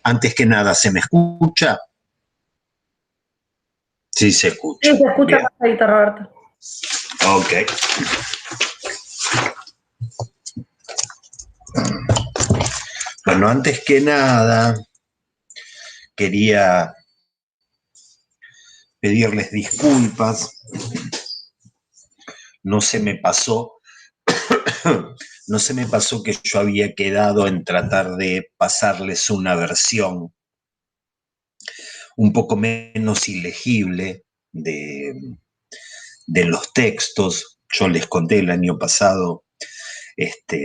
Antes que nada, ¿se me escucha? Sí, se escucha. Sí, se escucha perfecto, Roberto. Ok. Bueno, antes que nada, quería pedirles disculpas. No se me pasó que yo había quedado en tratar de pasarles una versión un poco menos ilegible de los textos. Yo les conté el año pasado,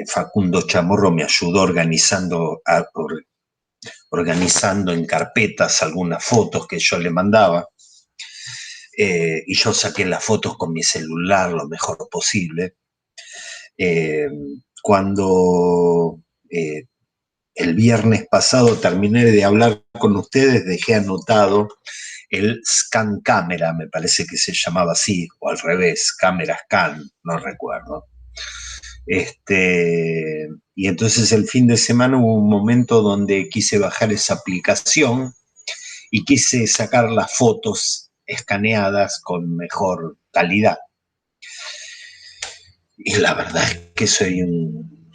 Facundo Chamorro me ayudó organizando en carpetas algunas fotos que yo le mandaba, y yo saqué las fotos con mi celular lo mejor posible. Cuando el viernes pasado terminé de hablar con ustedes, dejé anotado el scan cámara, me parece que se llamaba así, o al revés, cámara scan, no recuerdo. Y entonces el fin de semana hubo un momento donde quise bajar esa aplicación y quise sacar las fotos escaneadas con mejor calidad. Y la verdad es que soy un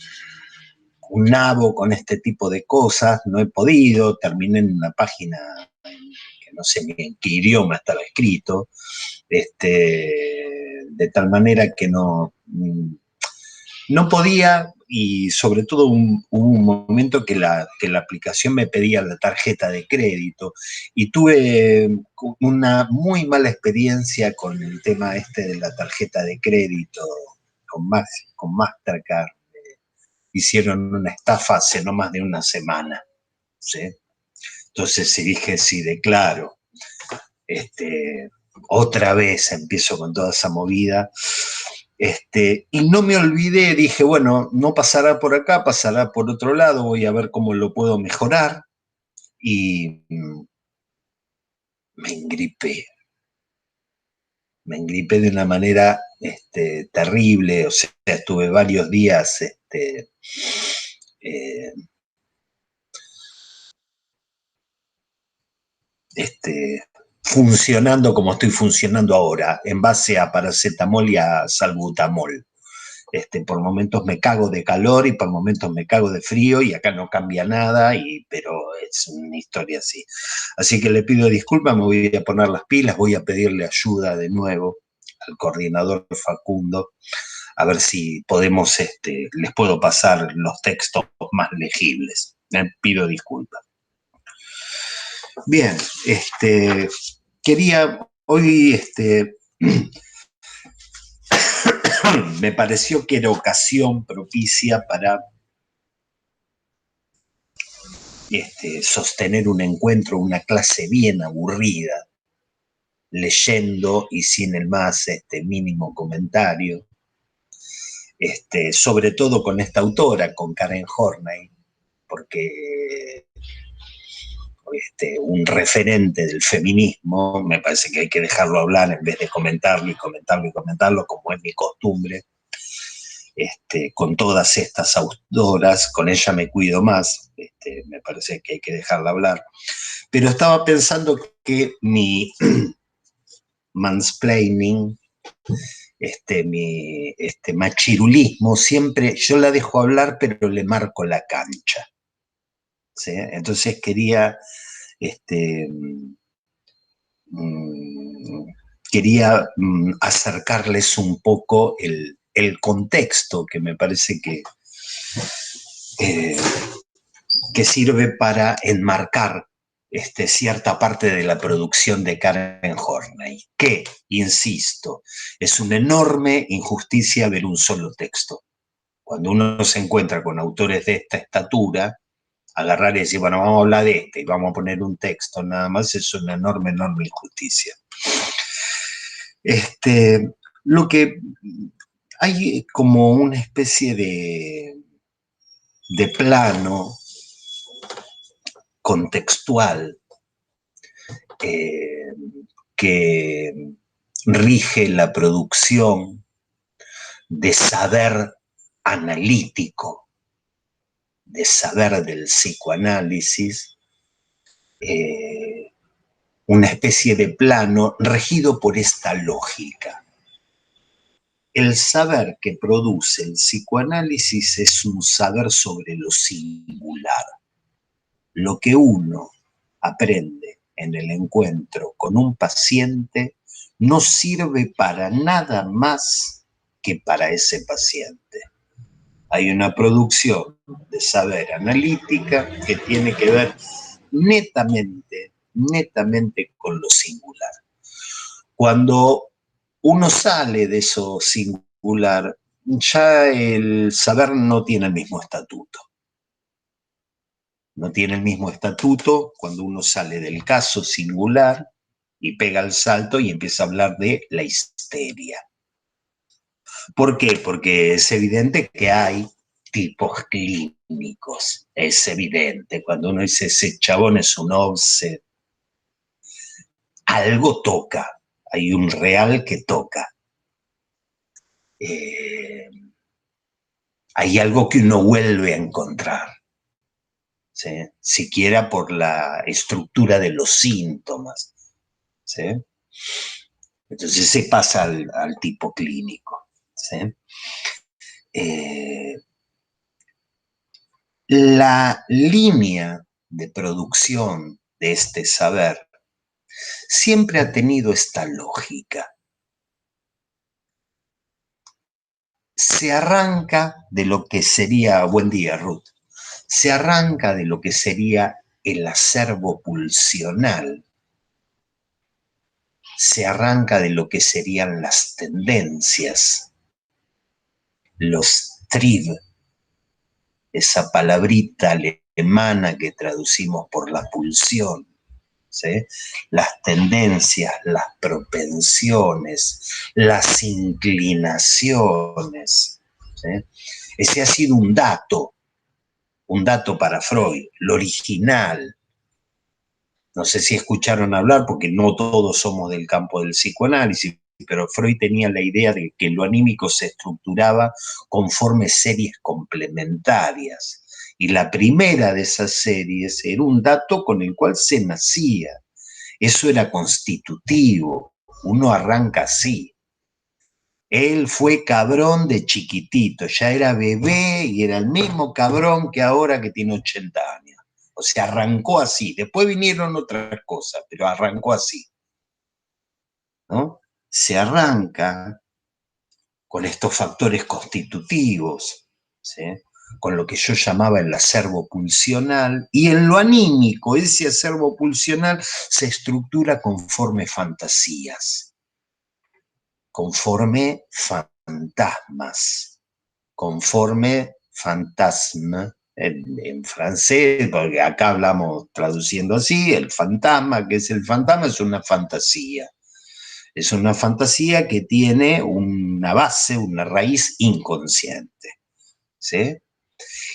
nabo con este tipo de cosas, no he podido, terminé en una página que no sé ni en qué idioma estaba escrito, de tal manera que no podía, y sobre todo hubo un momento que la aplicación me pedía la tarjeta de crédito y tuve una muy mala experiencia con el tema de la tarjeta de crédito con Mastercard. Hicieron una estafa hace no más de una semana, ¿sí? Entonces dije, sí, declaro, otra vez empiezo con toda esa movida, y no me olvidé, dije, bueno, no pasará por acá, pasará por otro lado, voy a ver cómo lo puedo mejorar, y me engripé de una manera terrible, o sea, estuve varios días funcionando como estoy funcionando ahora, en base a paracetamol y a salbutamol. Por momentos me cago de calor y por momentos me cago de frío y acá no cambia nada, pero es una historia así. Así que le pido disculpas, me voy a poner las pilas, voy a pedirle ayuda de nuevo al coordinador Facundo, a ver si podemos, les puedo pasar los textos más legibles. Pido disculpas. Bien, quería hoy, me pareció que era ocasión propicia para sostener un encuentro, una clase bien aburrida, leyendo y sin el más mínimo comentario, sobre todo con esta autora, con Karen Horney, porque un referente del feminismo, me parece que hay que dejarlo hablar en vez de comentarlo y comentarlo y comentarlo, como es mi costumbre, con todas estas autoras. Con ella me cuido más, me parece que hay que dejarla hablar. Pero estaba pensando que mi mansplaining, mi machirulismo, siempre yo la dejo hablar, pero le marco la cancha, ¿sí? Entonces quería acercarles un poco el contexto que me parece que sirve para enmarcar cierta parte de la producción de Karen Horney, que, insisto, es una enorme injusticia ver un solo texto. Cuando uno se encuentra con autores de esta estatura, agarrar y decir, bueno, vamos a hablar de y vamos a poner un texto, nada más, es una enorme, enorme injusticia. Lo que hay como una especie de plano contextual que rige la producción de saber analítico saber del psicoanálisis, una especie de plano regido por esta lógica. El saber que produce el psicoanálisis es un saber sobre lo singular. Lo que uno aprende en el encuentro con un paciente no sirve para nada más que para ese paciente. Hay una producción de saber analítica que tiene que ver netamente con lo singular. Cuando uno sale de eso singular, ya el saber no tiene el mismo estatuto. No tiene el mismo estatuto cuando uno sale del caso singular y pega el salto y empieza a hablar de la histeria. ¿Por qué? Porque es evidente que hay tipos clínicos. Es evidente. Cuando uno dice ese chabón es un obse, algo toca. Hay un real que toca. Hay algo que uno vuelve a encontrar. ¿Sí? Siquiera por la estructura de los síntomas. ¿Sí? Entonces se pasa al tipo clínico. ¿Sí? La línea de producción de este saber siempre ha tenido esta lógica. Se arranca de lo que sería, buen día Ruth, se arranca de lo que sería el acervo pulsional, se arranca de lo que serían las tendencias, los triv, esa palabrita alemana que traducimos por la pulsión, ¿sí? Las tendencias, las propensiones, las inclinaciones, ¿sí? Ese ha sido un dato para Freud, lo original. No sé si escucharon hablar, porque no todos somos del campo del psicoanálisis, pero Freud tenía la idea de que lo anímico se estructuraba conforme series complementarias. Y la primera de esas series era un dato con el cual se nacía. Eso era constitutivo. Uno arranca así. Él fue cabrón de chiquitito, ya era bebé y era el mismo cabrón que ahora que tiene 80 años. O sea, arrancó así. Después vinieron otras cosas, pero arrancó así, ¿no? Se arranca con estos factores constitutivos, ¿sí? Con lo que yo llamaba el acervo pulsional, y en lo anímico, ese acervo pulsional se estructura conforme fantasías, conforme fantasmas, conforme fantasma, en francés, porque acá hablamos traduciendo así, el fantasma, ¿qué es el fantasma? Es una fantasía. Es una fantasía que tiene una base, una raíz inconsciente, ¿sí?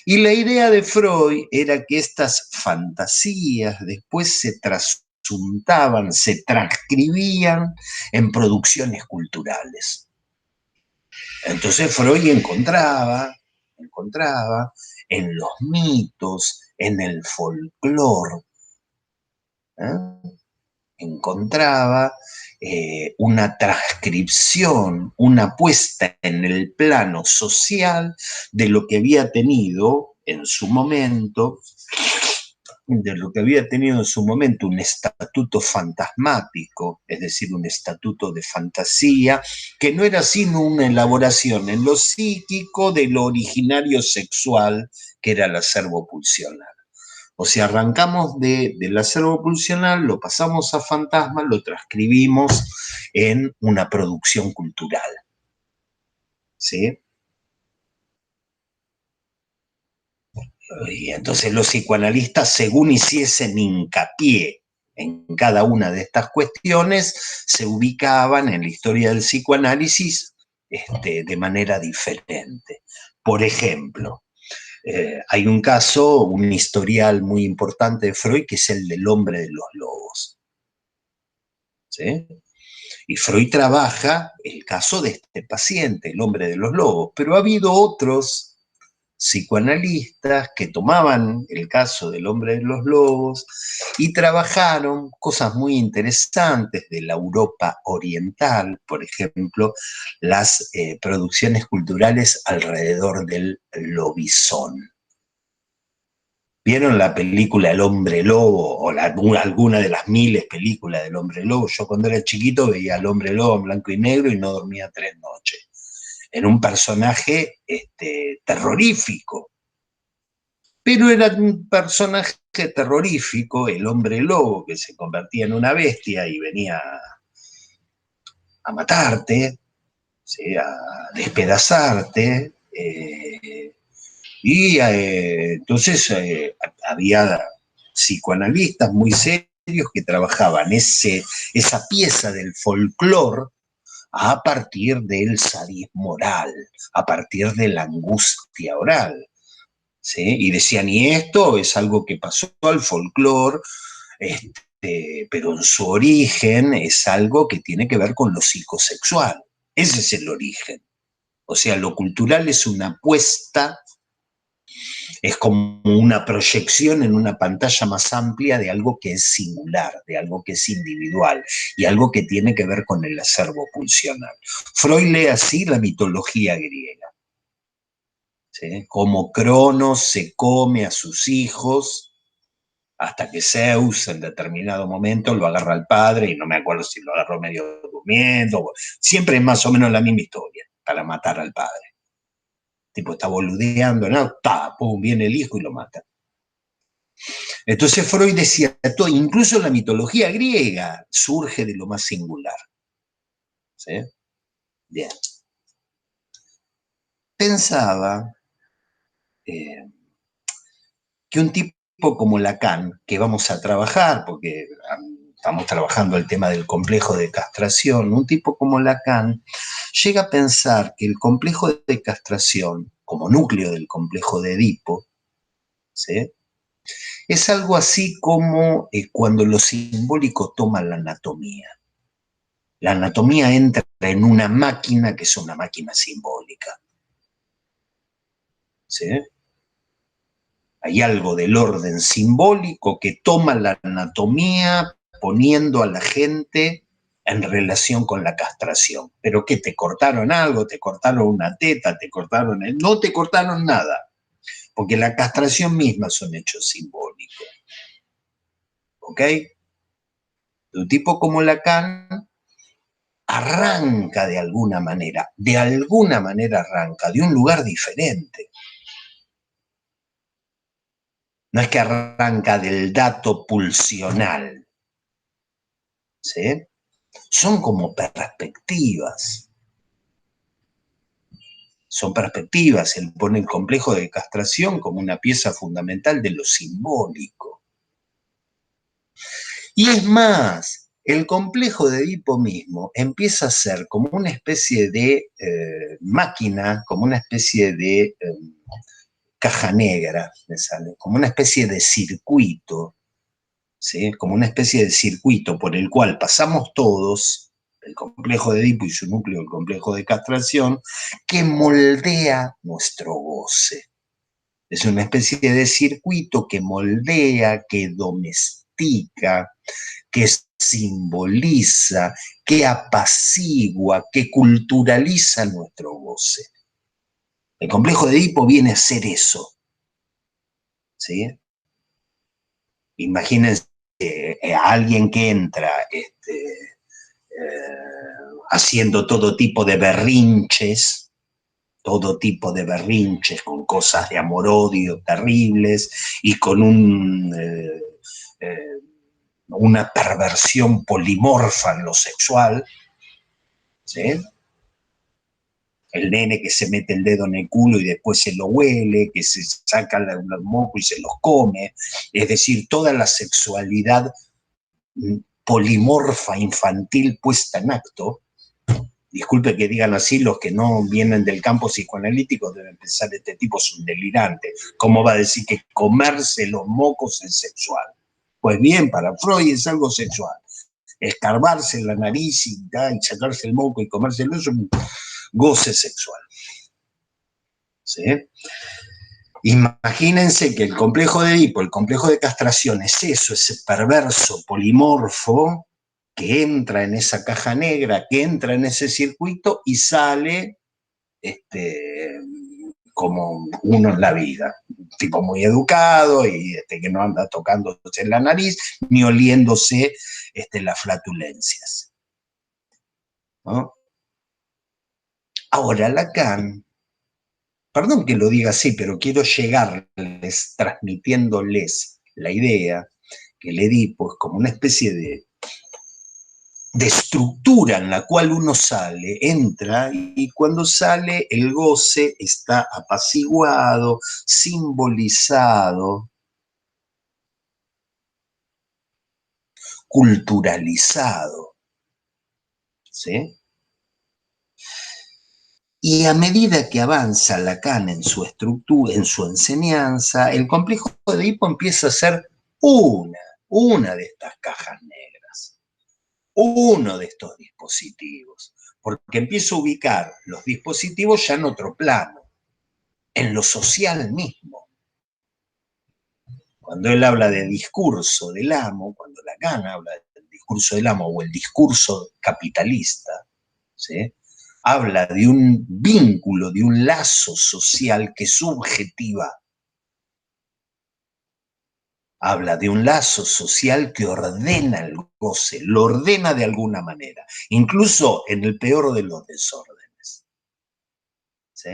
Y la idea de Freud era que estas fantasías después se trasuntaban, se transcribían en producciones culturales. Entonces Freud encontraba en los mitos, en el folclore, encontraba una transcripción, una puesta en el plano social de lo que había tenido en su momento, un estatuto fantasmático, es decir, un estatuto de fantasía, que no era sino una elaboración en lo psíquico de lo originario sexual, que era el acervo pulsional. O sea, arrancamos del acervo pulsional, lo pasamos a fantasma, lo transcribimos en una producción cultural. ¿Sí? Y entonces los psicoanalistas, según hiciesen hincapié en cada una de estas cuestiones, se ubicaban en la historia del psicoanálisis de manera diferente. Por ejemplo, hay un caso, un historial muy importante de Freud, que es el del hombre de los lobos. ¿Sí? Y Freud trabaja el caso de este paciente, el hombre de los lobos, pero ha habido otros psicoanalistas que tomaban el caso del hombre de los lobos y trabajaron cosas muy interesantes de la Europa oriental, por ejemplo, las producciones culturales alrededor del lobizón. ¿Vieron la película El Hombre Lobo o alguna de las miles películas del Hombre Lobo? Yo cuando era chiquito veía al Hombre Lobo en blanco y negro y no dormía 3 noches. Era un personaje terrorífico, pero era un personaje terrorífico, el Hombre Lobo, que se convertía en una bestia y venía a matarte, ¿sí? A despedazarte, entonces había psicoanalistas muy serios que trabajaban esa pieza del folclore a partir del sadismo oral, a partir de la angustia oral, ¿sí? Y decían, y esto es algo que pasó al folclore, pero en su origen es algo que tiene que ver con lo psicosexual. Ese es el origen. O sea, lo cultural es una apuesta, es como una proyección en una pantalla más amplia de algo que es singular, de algo que es individual y algo que tiene que ver con el acervo pulsional. Freud lee así la mitología griega, ¿sí? Como Cronos se come a sus hijos hasta que Zeus en determinado momento lo agarra al padre, y no me acuerdo si lo agarró medio durmiendo, siempre es más o menos la misma historia, para matar al padre. Tipo, está boludeando, ¿no? Pum, viene el hijo y lo mata. Entonces Freud decía, incluso la mitología griega surge de lo más singular. ¿Sí? Bien. Pensaba que un tipo como Lacan, que vamos a trabajar, porque estamos trabajando el tema del complejo de castración, un tipo como Lacan llega a pensar que el complejo de castración, como núcleo del complejo de Edipo, ¿sí? Es algo así como cuando lo simbólico toma la anatomía. La anatomía entra en una máquina que es una máquina simbólica. ¿Sí? Hay algo del orden simbólico que toma la anatomía poniendo a la gente en relación con la castración. ¿Pero qué? ¿Te cortaron algo? ¿Te cortaron una teta? ¿Te cortaron el...? No te cortaron nada, porque la castración misma son hechos simbólicos. ¿Ok? Un tipo como Lacan arranca de alguna manera arranca de un lugar diferente. No es que arranca del dato pulsional, ¿sí? Son como perspectivas. Son perspectivas. Él pone el complejo de castración como una pieza fundamental de lo simbólico. Y es más, el complejo de Edipo mismo empieza a ser como una especie de máquina, como una especie de caja negra, me sale, como una especie de circuito, ¿sí? Como una especie de circuito por el cual pasamos todos, el complejo de Edipo y su núcleo, el complejo de castración, que moldea nuestro goce. Es una especie de circuito que moldea, que domestica, que simboliza, que apacigua, que culturaliza nuestro goce. El complejo de Edipo viene a ser eso, ¿sí? Imagínense a alguien que entra haciendo todo tipo de berrinches, con cosas de amor-odio terribles y con una perversión polimorfa en lo sexual, ¿sí? El nene que se mete el dedo en el culo y después se lo huele, que se saca los mocos y se los come, es decir, toda la sexualidad polimorfa infantil puesta en acto. Disculpe que digan así, los que no vienen del campo psicoanalítico deben pensar, este tipo es un delirante. ¿Cómo va a decir que comerse los mocos es sexual? Pues bien, para Freud es algo sexual. Escarbarse la nariz y sacarse el moco y comérselo es un goce sexual. ¿Sí? Imagínense que el complejo de Edipo, el complejo de castración, es eso, ese perverso polimorfo que entra en esa caja negra, que entra en ese circuito y sale como uno en la vida. Un tipo muy educado y que no anda tocándose en la nariz ni oliéndose las flatulencias, ¿no? Ahora, Lacan, perdón que lo diga así, pero quiero llegarles transmitiéndoles la idea que el Edipo es como una especie de estructura en la cual uno sale, entra, y cuando sale el goce está apaciguado, simbolizado, culturalizado, ¿sí? Y a medida que avanza Lacan en su estructura, en su enseñanza, el complejo de Edipo empieza a ser una de estas cajas negras, uno de estos dispositivos, porque empieza a ubicar los dispositivos ya en otro plano, en lo social mismo. Cuando él habla de discurso del amo, cuando Lacan habla del discurso del amo o el discurso capitalista, ¿sí?, habla de un vínculo, de un lazo social que subjetiva. Habla de un lazo social que ordena el goce, lo ordena de alguna manera, incluso en el peor de los desórdenes, ¿sí?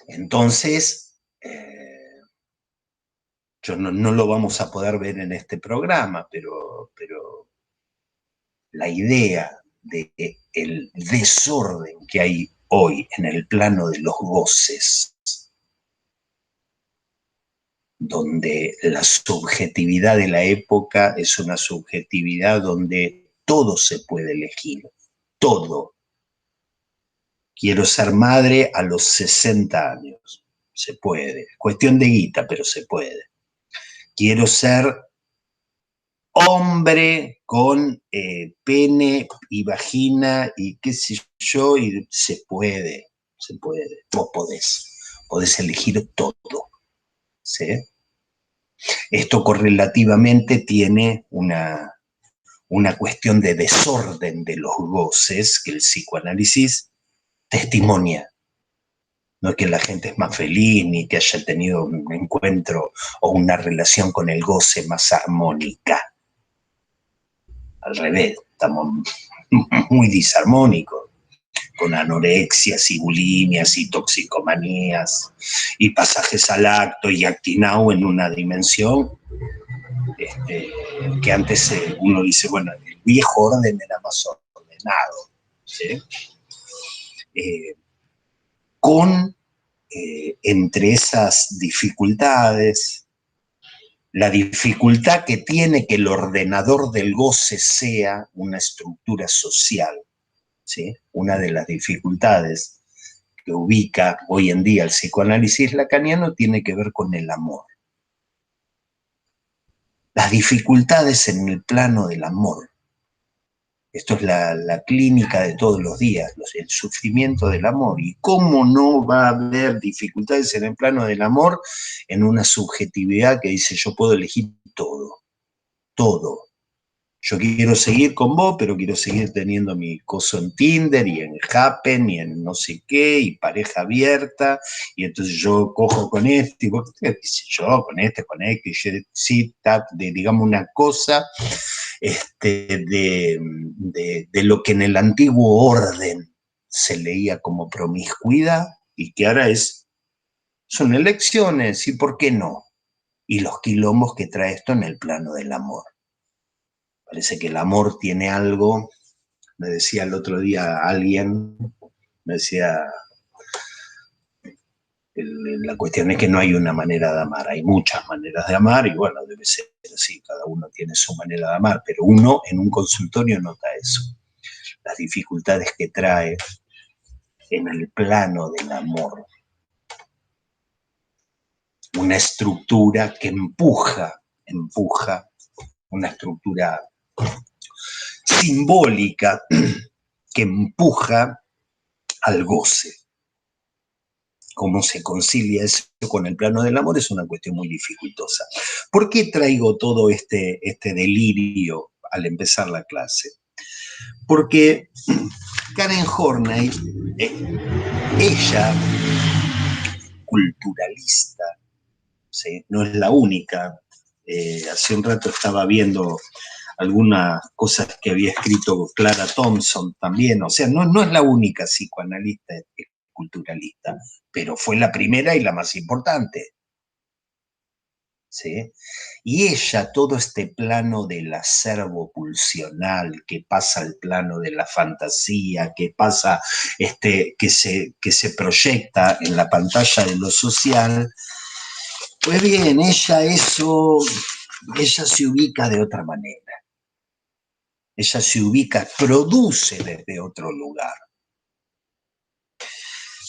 Entonces, no lo vamos a poder ver en este programa, pero la idea del desorden que hay hoy en el plano de los goces, donde la subjetividad de la época es una subjetividad donde todo se puede elegir, todo. Quiero ser madre a los 60 años, se puede. Cuestión de guita, pero se puede. Quiero ser hombre con pene y vagina y qué sé yo, y se puede. Vos podés elegir todo, ¿sí? Esto correlativamente tiene una cuestión de desorden de los goces que el psicoanálisis testimonia. No es que la gente es más feliz ni que haya tenido un encuentro o una relación con el goce más armónica. Al revés, estamos muy disarmónicos, con anorexias y bulimias y toxicomanías y pasajes al acto y actinado en una dimensión que antes uno dice, bueno, el viejo orden era más ordenado, ¿sí? Con entre esas dificultades, la dificultad que tiene que el ordenador del goce sea una estructura social, ¿sí? Una de las dificultades que ubica hoy en día el psicoanálisis lacaniano tiene que ver con el amor. Las dificultades en el plano del amor. Esto es la clínica de todos los días, el sufrimiento del amor. ¿Y cómo no va a haber dificultades en el plano del amor en una subjetividad que dice yo puedo elegir todo, todo? Yo quiero seguir con vos, pero quiero seguir teniendo mi coso en Tinder y en Happen y en no sé qué, y pareja abierta, y entonces yo cojo con este, y vos, qué sé yo, con este, y yo, sí, digamos una cosa de lo que en el antiguo orden se leía como promiscuidad y que ahora son elecciones, y por qué no, y los quilombos que trae esto en el plano del amor. Parece que el amor tiene algo, me decía el otro día alguien, me decía, la cuestión es que no hay una manera de amar, hay muchas maneras de amar y bueno, debe ser así, cada uno tiene su manera de amar, pero uno en un consultorio nota eso, las dificultades que trae en el plano del amor, una estructura que empuja, una estructura simbólica que empuja al goce. cómo se concilia eso con el plano del amor es una cuestión muy dificultosa. ¿Por qué traigo todo este delirio al empezar la clase? Porque Karen Horney, ella, culturalista, ¿sí? No es la única. Hace un rato estaba viendo algunas cosas que había escrito Clara Thompson también, o sea, no es la única psicoanalista culturalista, pero fue la primera y la más importante. ¿Sí? Y ella, todo este plano del acervo pulsional, que pasa al plano de la fantasía, que pasa, que se proyecta en la pantalla de lo social, pues bien, ella se ubica de otra manera. Ella se ubica, produce desde otro lugar.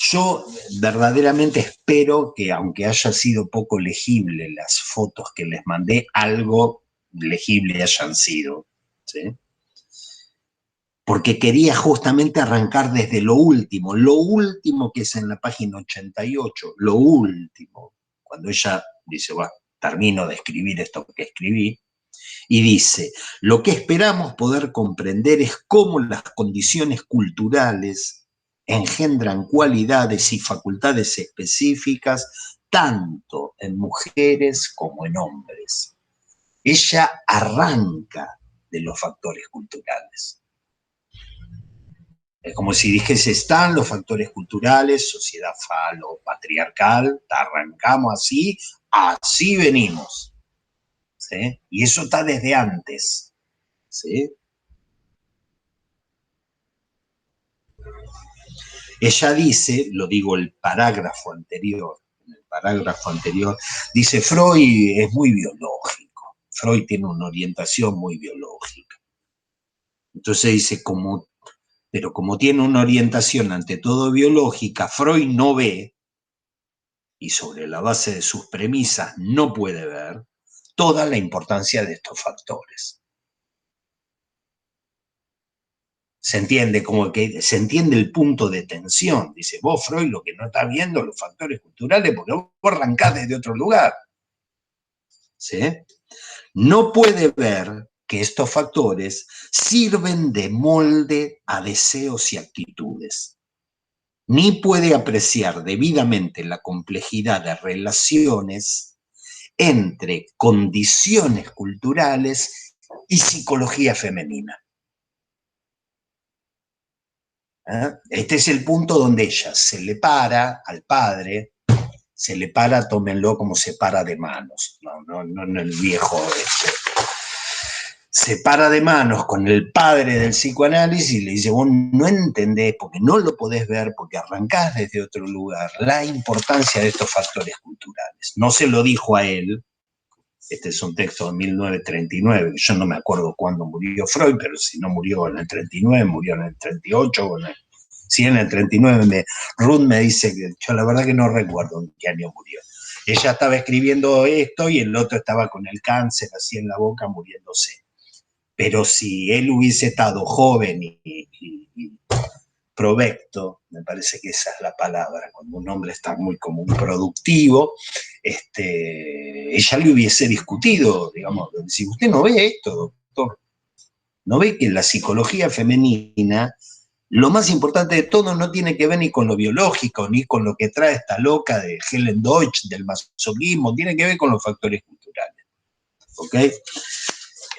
Yo verdaderamente espero que, aunque haya sido poco legible las fotos que les mandé, algo legible hayan sido, ¿sí? Porque quería justamente arrancar desde lo último que es en la página 88, lo último, cuando ella dice, bueno, termino de escribir esto que escribí, y dice, lo que esperamos poder comprender es cómo las condiciones culturales engendran cualidades y facultades específicas tanto en mujeres como en hombres. Ella arranca de los factores culturales. Es como si dijese, están los factores culturales, sociedad falo-patriarcal, arrancamos así, así venimos. ¿Sí? Y eso está desde antes. ¿Sí? Ella dice, lo digo el parágrafo anterior, dice, Freud es muy biológico, Freud tiene una orientación muy biológica. Entonces dice, pero como tiene una orientación ante todo biológica, Freud no ve, y sobre la base de sus premisas no puede ver, toda la importancia de estos factores. Se entiende como que se entiende el punto de tensión. Dice, vos, Freud, lo que no estás viendo, los factores culturales, porque vos arrancás desde otro lugar. ¿Sí? No puede ver que estos factores sirven de molde a deseos y actitudes, ni puede apreciar debidamente la complejidad de relaciones entre condiciones culturales y psicología femenina. Este es el punto donde ella se le para al padre, se le para, tómenlo como se para de manos, no en el viejo se para de manos con el padre del psicoanálisis y le dice, vos no entendés, porque no lo podés ver, porque arrancás desde otro lugar, la importancia de estos factores culturales. No se lo dijo a él, este es un texto de 1939, yo no me acuerdo cuándo murió Freud, pero si no murió en el 39, murió en el 38, o en el, sí, en el 39, Ruth me dice que yo la verdad que no recuerdo en qué año murió. Ella estaba escribiendo esto y el otro estaba con el cáncer así en la boca muriéndose. Pero si él hubiese estado joven y provecto, me parece que esa es la palabra, cuando un hombre está muy como un productivo, ella le hubiese discutido, digamos, si usted no ve esto, doctor, no ve que la psicología femenina, lo más importante de todo no tiene que ver ni con lo biológico, ni con lo que trae esta loca de Helen Deutsch, del masoquismo, tiene que ver con los factores culturales. ¿Ok?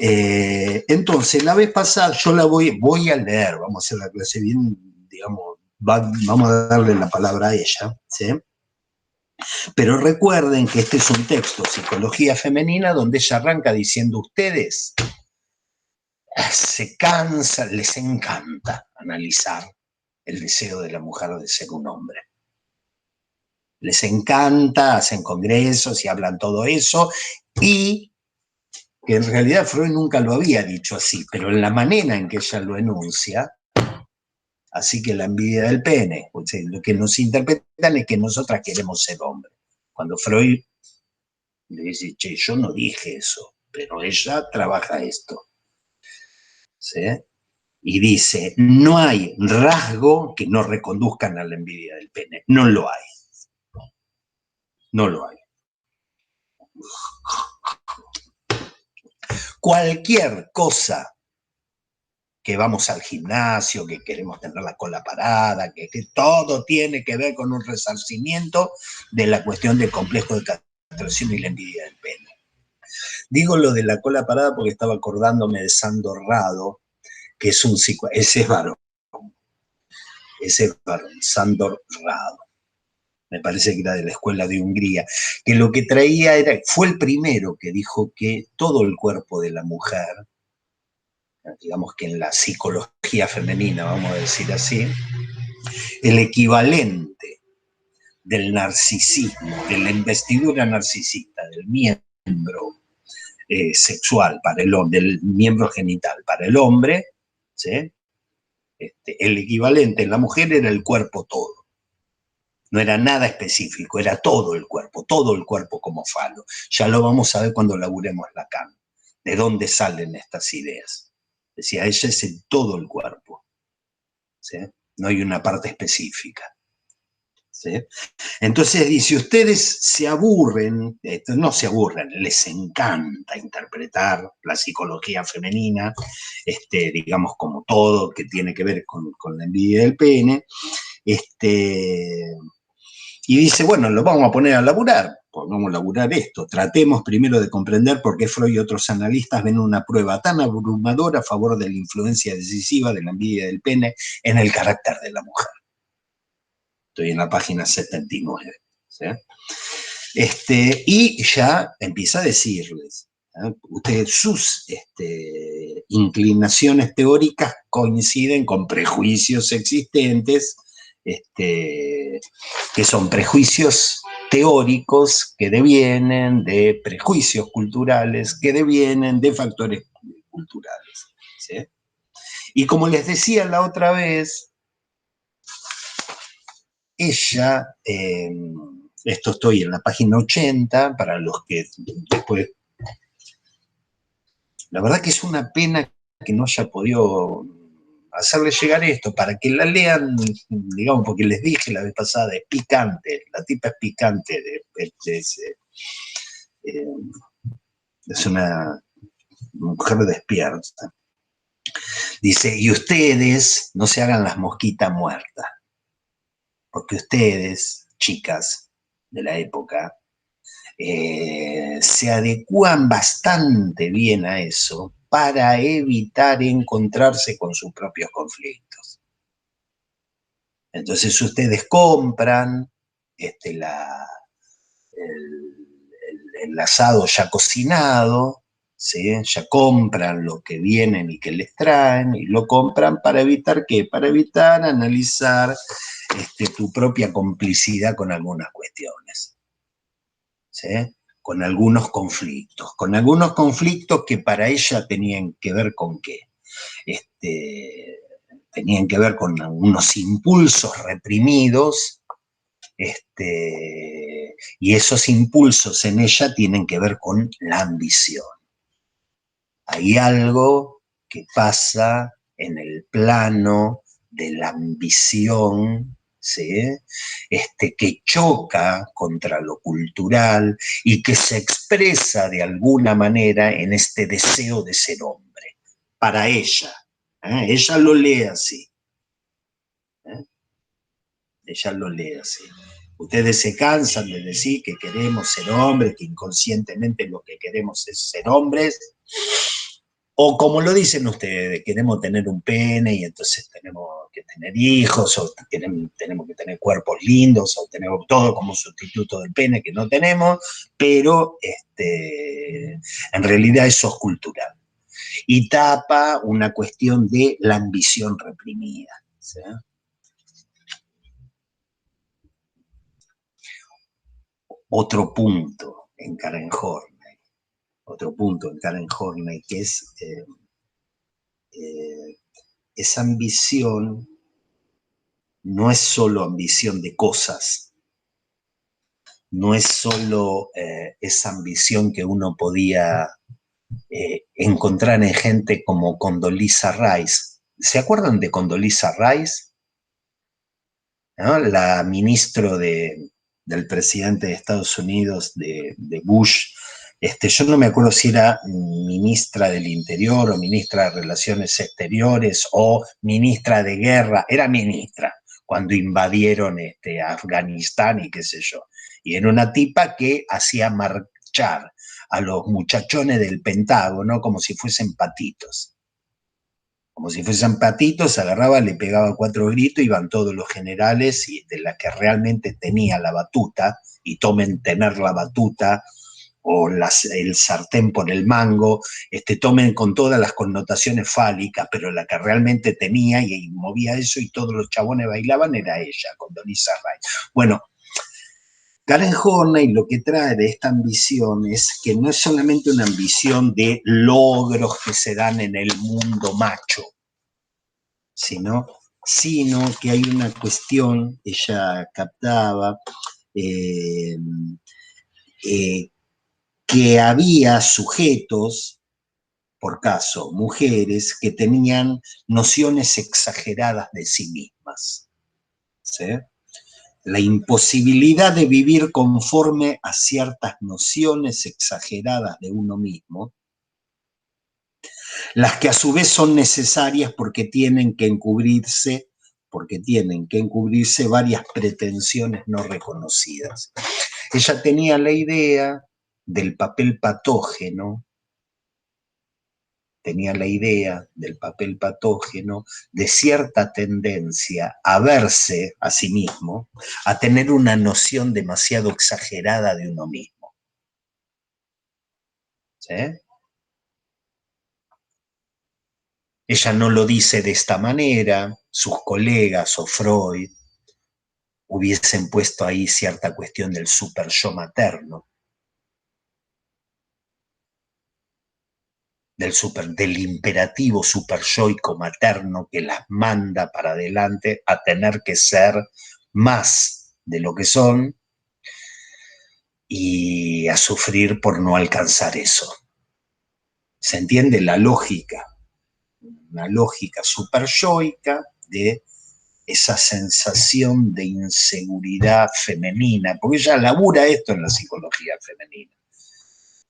Entonces, la vez pasada, yo la voy a leer, vamos a hacer la clase bien, digamos, vamos a darle la palabra a ella, ¿sí? Pero recuerden que este es un texto, Psicología Femenina, donde ella arranca diciendo, ustedes se cansan, les encanta analizar el deseo de la mujer de ser un hombre. Les encanta, hacen congresos y hablan todo eso, y que en realidad Freud nunca lo había dicho así, pero en la manera en que ella lo enuncia, así que la envidia del pene, o sea, lo que nos interpretan es que nosotras queremos ser hombres. Cuando Freud le dice, che, yo no dije eso, pero ella trabaja esto. ¿Sí? Y dice, no hay rasgo que no reconduzcan a la envidia del pene, no lo hay. No lo hay. Cualquier cosa que vamos al gimnasio, que queremos tener la cola parada, que todo tiene que ver con un resarcimiento de la cuestión del complejo de castración y la envidia del pene. Digo lo de la cola parada porque estaba acordándome de Sandor Rado, que es un ese es varón, Sandor Rado. Me parece que era de la escuela de Hungría, que lo que traía fue el primero que dijo que todo el cuerpo de la mujer, digamos que en la psicología femenina, vamos a decir así, el equivalente del narcisismo, de la investidura narcisista, del miembro sexual para el hombre, del miembro genital para el hombre, ¿sí? El equivalente en la mujer era el cuerpo todo. No era nada específico, era todo el cuerpo como falo. Ya lo vamos a ver cuando laburemos Lacan, de dónde salen estas ideas. Decía, ella es en todo el cuerpo, ¿sí? No hay una parte específica, ¿sí? Entonces dice, ustedes se aburren, no se aburren, les encanta interpretar la psicología femenina, digamos como todo que tiene que ver con la envidia del pene, y dice, bueno, lo vamos a poner a laburar, vamos a laburar esto, tratemos primero de comprender por qué Freud y otros analistas ven una prueba tan abrumadora a favor de la influencia decisiva de la envidia del pene en el carácter de la mujer. Estoy en la página 79. ¿Sí? Y ya empieza a decirles, ustedes, sus inclinaciones teóricas coinciden con prejuicios existentes, que son prejuicios teóricos que devienen de prejuicios culturales, que devienen de factores culturales. ¿Sí? Y como les decía la otra vez, ella, esto estoy en la página 80, para los que después... La verdad que es una pena que no haya podido hacerle llegar esto, para que la lean, digamos, porque les dije la vez pasada, es picante, la tipa es picante, es una mujer despierta. Dice, y ustedes no se hagan las mosquitas muertas, porque ustedes, chicas de la época, se adecúan bastante bien a eso para evitar encontrarse con sus propios conflictos. Entonces ustedes compran el asado ya cocinado, ¿sí? Ya compran lo que vienen y que les traen, y lo compran para evitar ¿qué? Para evitar analizar tu propia complicidad con algunas cuestiones, ¿sí? Con algunos conflictos que para ella tenían que ver con qué, tenían que ver con unos impulsos reprimidos, y esos impulsos en ella tienen que ver con la ambición. Hay algo que pasa en el plano de la ambición, ¿sí? Que choca contra lo cultural y que se expresa de alguna manera en este deseo de ser hombre, para ella. Ella lo lee así. Ella lo lee así. Ustedes se cansan de decir que queremos ser hombres, que inconscientemente lo que queremos es ser hombres, o como lo dicen ustedes, queremos tener un pene y entonces tenemos que tener hijos, o tenemos que tener cuerpos lindos, o tenemos todo como sustituto del pene que no tenemos, pero en realidad eso es cultural. Y tapa una cuestión de la ambición reprimida, ¿sí? Otro punto en Karen Horney, que es esa ambición no es solo ambición de cosas, no es solo esa ambición que uno podía encontrar en gente como Condoleezza Rice. ¿Se acuerdan de Condoleezza Rice? ¿No? La ministra de del presidente de Estados Unidos, de Bush. Yo no me acuerdo si era ministra del Interior o ministra de Relaciones Exteriores o ministra de Guerra, era ministra cuando invadieron Afganistán y qué sé yo. Y era una tipa que hacía marchar a los muchachones del Pentágono como si fuesen patitos. Como si fuesen patitos, agarraba, le pegaba 4 gritos, iban todos los generales y de la que realmente tenía la batuta, y tomen tener la batuta, o el sartén por el mango, tomen con todas las connotaciones fálicas, pero la que realmente tenía y movía eso y todos los chabones bailaban era ella, Condoleezza Rice. Bueno, Karen Horney lo que trae de esta ambición es que no es solamente una ambición de logros que se dan en el mundo macho, sino que hay una cuestión, ella captaba, que había sujetos, por caso, mujeres, que tenían nociones exageradas de sí mismas, ¿sí? La imposibilidad de vivir conforme a ciertas nociones exageradas de uno mismo, las que a su vez son necesarias porque tienen que encubrirse varias pretensiones no reconocidas. Ella tenía la idea del papel patógeno, de cierta tendencia a verse a sí mismo, a tener una noción demasiado exagerada de uno mismo. ¿Sí? Ella no lo dice de esta manera, sus colegas o Freud hubiesen puesto ahí cierta cuestión del super yo materno, del imperativo superyoico materno que las manda para adelante a tener que ser más de lo que son y a sufrir por no alcanzar eso. ¿Se entiende la lógica? Una lógica superyoica de esa sensación de inseguridad femenina, porque ella labura esto en la psicología femenina.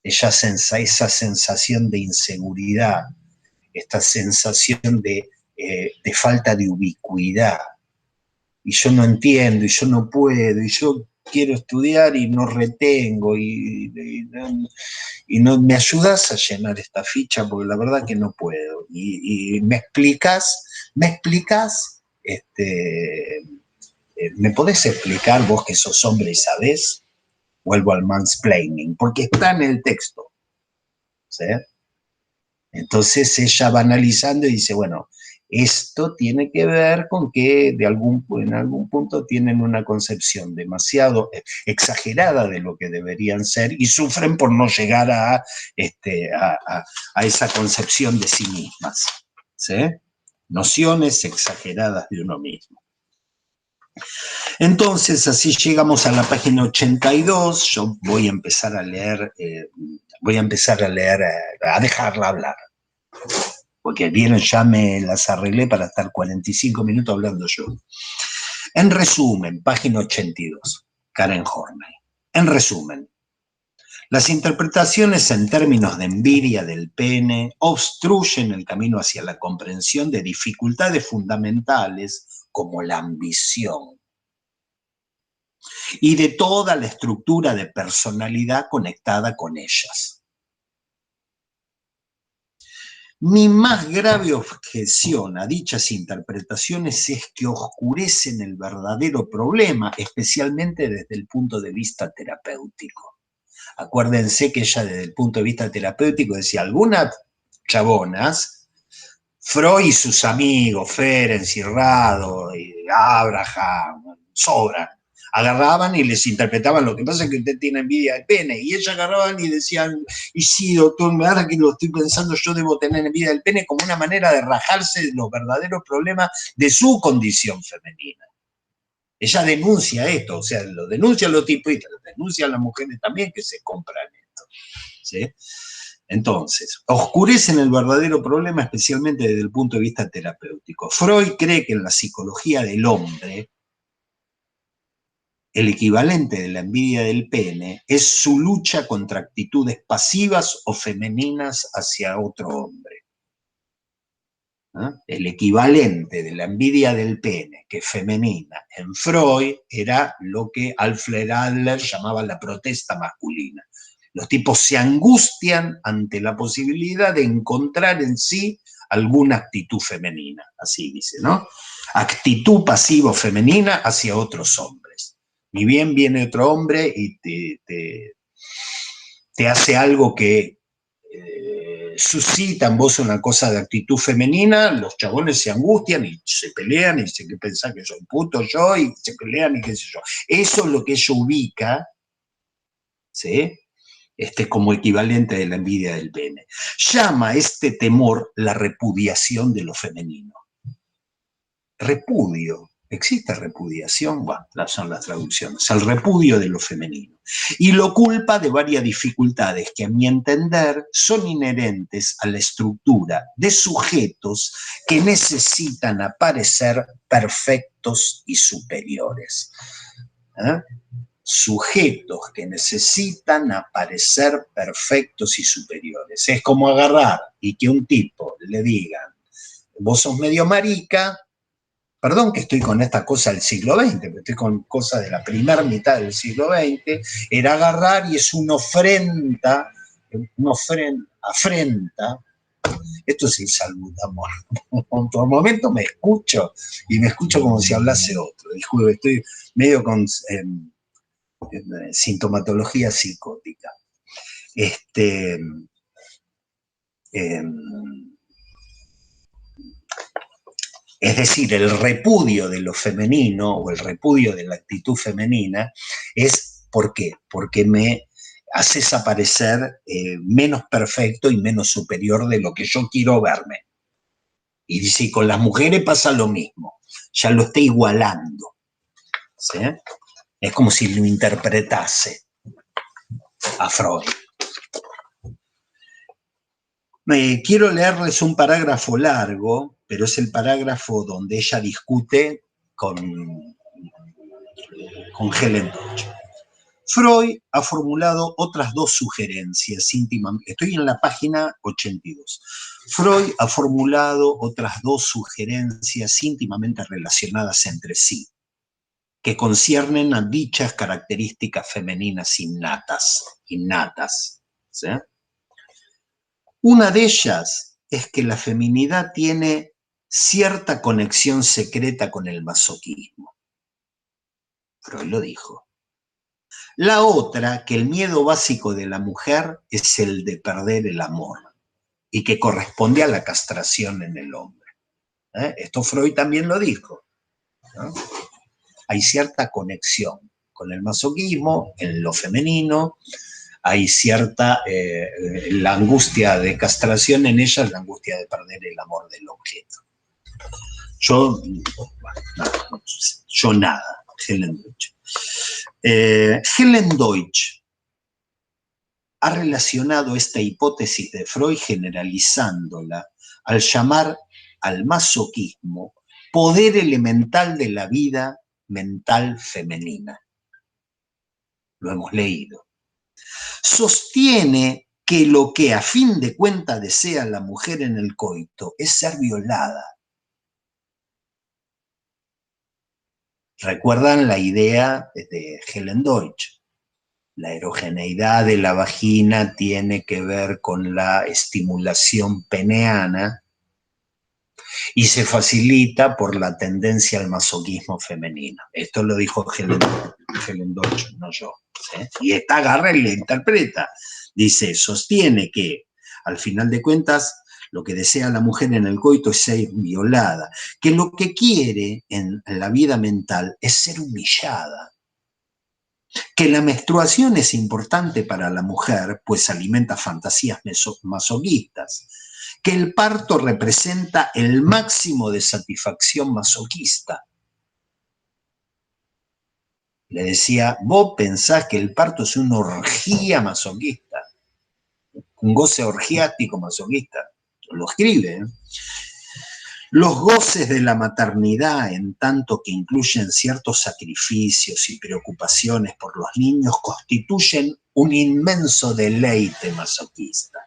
Esa sensación de inseguridad, esta sensación de falta de ubicuidad. Y yo no entiendo, y yo no puedo, y yo quiero estudiar y no retengo, y no me ayudas a llenar esta ficha, porque la verdad que no puedo. Y me explicas, ¿me podés explicar vos que sos hombre y sabés? Vuelvo al mansplaining, porque está en el texto, ¿sí? Entonces ella va analizando y dice, bueno, esto tiene que ver con que en algún punto tienen una concepción demasiado exagerada de lo que deberían ser y sufren por no llegar a esa concepción de sí mismas, ¿sí? Nociones exageradas de uno mismo. Entonces, así llegamos a la página 82, yo voy a empezar a leer, a dejarla hablar, porque vieron, ya me las arreglé para estar 45 minutos hablando yo. En resumen, página 82, Karen Horney. En resumen, las interpretaciones en términos de envidia del pene obstruyen el camino hacia la comprensión de dificultades fundamentales como la ambición y de toda la estructura de personalidad conectada con ellas. Mi más grave objeción a dichas interpretaciones es que oscurecen el verdadero problema, especialmente desde el punto de vista terapéutico. Acuérdense que ella desde el punto de vista terapéutico decía, algunas chabonas, Freud y sus amigos, Ferenczi, Rado, Abraham, sobran, agarraban y les interpretaban, lo que pasa es que usted tiene envidia del pene, y ellas agarraban y decían, y sí, doctor, ahora que lo estoy pensando, yo debo tener envidia del pene, como una manera de rajarse de los verdaderos problemas de su condición femenina. Ella denuncia esto, o sea, lo denuncia a los tipos y lo denuncia a las mujeres también que se compran esto, ¿sí? Entonces, oscurecen el verdadero problema, especialmente desde el punto de vista terapéutico. Freud cree que en la psicología del hombre el equivalente de la envidia del pene es su lucha contra actitudes pasivas o femeninas hacia otro hombre. El equivalente de la envidia del pene, que es femenina, en Freud era lo que Alfred Adler llamaba la protesta masculina. Los tipos se angustian ante la posibilidad de encontrar en sí alguna actitud femenina, así dice, ¿no? Actitud pasivo femenina hacia otros hombres. Ni bien viene otro hombre y te hace algo que suscita en vos una cosa de actitud femenina, los chabones se angustian y se pelean y dicen que pensás que soy puto yo y se pelean y qué sé yo. Eso es lo que ella ubica, ¿sí? Como equivalente de la envidia del pene. Llama a este temor la repudiación de lo femenino. Repudio. ¿Existe repudiación? Bueno, son las traducciones. El repudio de lo femenino. Y lo culpa de varias dificultades que, a mi entender, son inherentes a la estructura de sujetos que necesitan aparecer perfectos y superiores. Sujetos que necesitan aparecer perfectos y superiores. Es como agarrar y que un tipo le digan, vos sos medio marica. Perdón que estoy con esta cosa del siglo XX, pero estoy con cosas de la primera mitad del siglo XX, era agarrar y es una ofrenda, afrenta, esto es salbutamol. Por momento me escucho, y me escucho como si hablase otro. Disculpe, estoy medio con sintomatología psicótica. Es decir, el repudio de lo femenino o el repudio de la actitud femenina es, ¿por qué? Porque me haces aparecer menos perfecto y menos superior de lo que yo quiero verme. Y si con las mujeres pasa lo mismo, ya lo está igualando, ¿sí? Es como si lo interpretase a Freud. Quiero leerles un parágrafo largo, pero es el parágrafo donde ella discute con Helen Deutsch. Freud ha formulado otras dos sugerencias íntimamente. Estoy en la página 82. Freud ha formulado otras dos sugerencias íntimamente relacionadas entre sí, que conciernen a dichas características femeninas innatas. ¿Sí? Una de ellas es que la feminidad tiene cierta conexión secreta con el masoquismo. Freud lo dijo. La otra, que el miedo básico de la mujer es el de perder el amor y que corresponde a la castración en el hombre. Esto Freud también lo dijo, ¿no? Hay cierta conexión con el masoquismo en lo femenino, hay cierta, la angustia de castración en ella es la angustia de perder el amor del objeto. Yo nada, Helen Deutsch. Helen Deutsch ha relacionado esta hipótesis de Freud generalizándola al llamar al masoquismo poder elemental de la vida mental femenina. Lo hemos leído. Sostiene que lo que a fin de cuentas desea la mujer en el coito es ser violada. ¿Recuerdan la idea de Helen Deutsch? La erogeneidad de la vagina tiene que ver con la estimulación peneana y se facilita por la tendencia al masoquismo femenino. Esto lo dijo Helen Deutsch, no yo. ¿Sí? Y esta agarra y le interpreta. Dice, sostiene que, al final de cuentas, lo que desea la mujer en el coito es ser violada, que lo que quiere en la vida mental es ser humillada, que la menstruación es importante para la mujer, pues alimenta fantasías masoquistas, que el parto representa el máximo de satisfacción masoquista. Le decía, vos pensás que el parto es una orgía masoquista, un goce orgiástico masoquista. Lo escribe, ¿eh? Los goces de la maternidad, en tanto que incluyen ciertos sacrificios y preocupaciones por los niños, constituyen un inmenso deleite masoquista.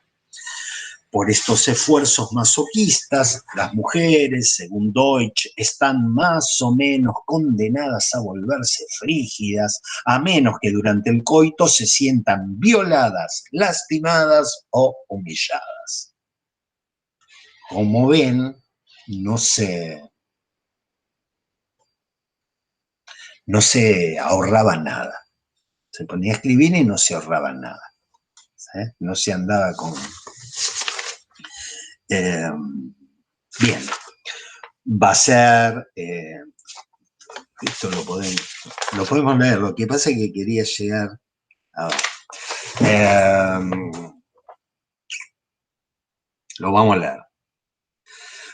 Por estos esfuerzos masoquistas, las mujeres, según Deutsch, están más o menos condenadas a volverse frígidas, a menos que durante el coito se sientan violadas, lastimadas o humilladas. Como ven, no se ahorraba nada. Se ponía a escribir y no se ahorraba nada. No se andaba con... bien, va a ser... esto lo podemos leer. Lo que pasa es que quería llegar a... lo vamos a leer.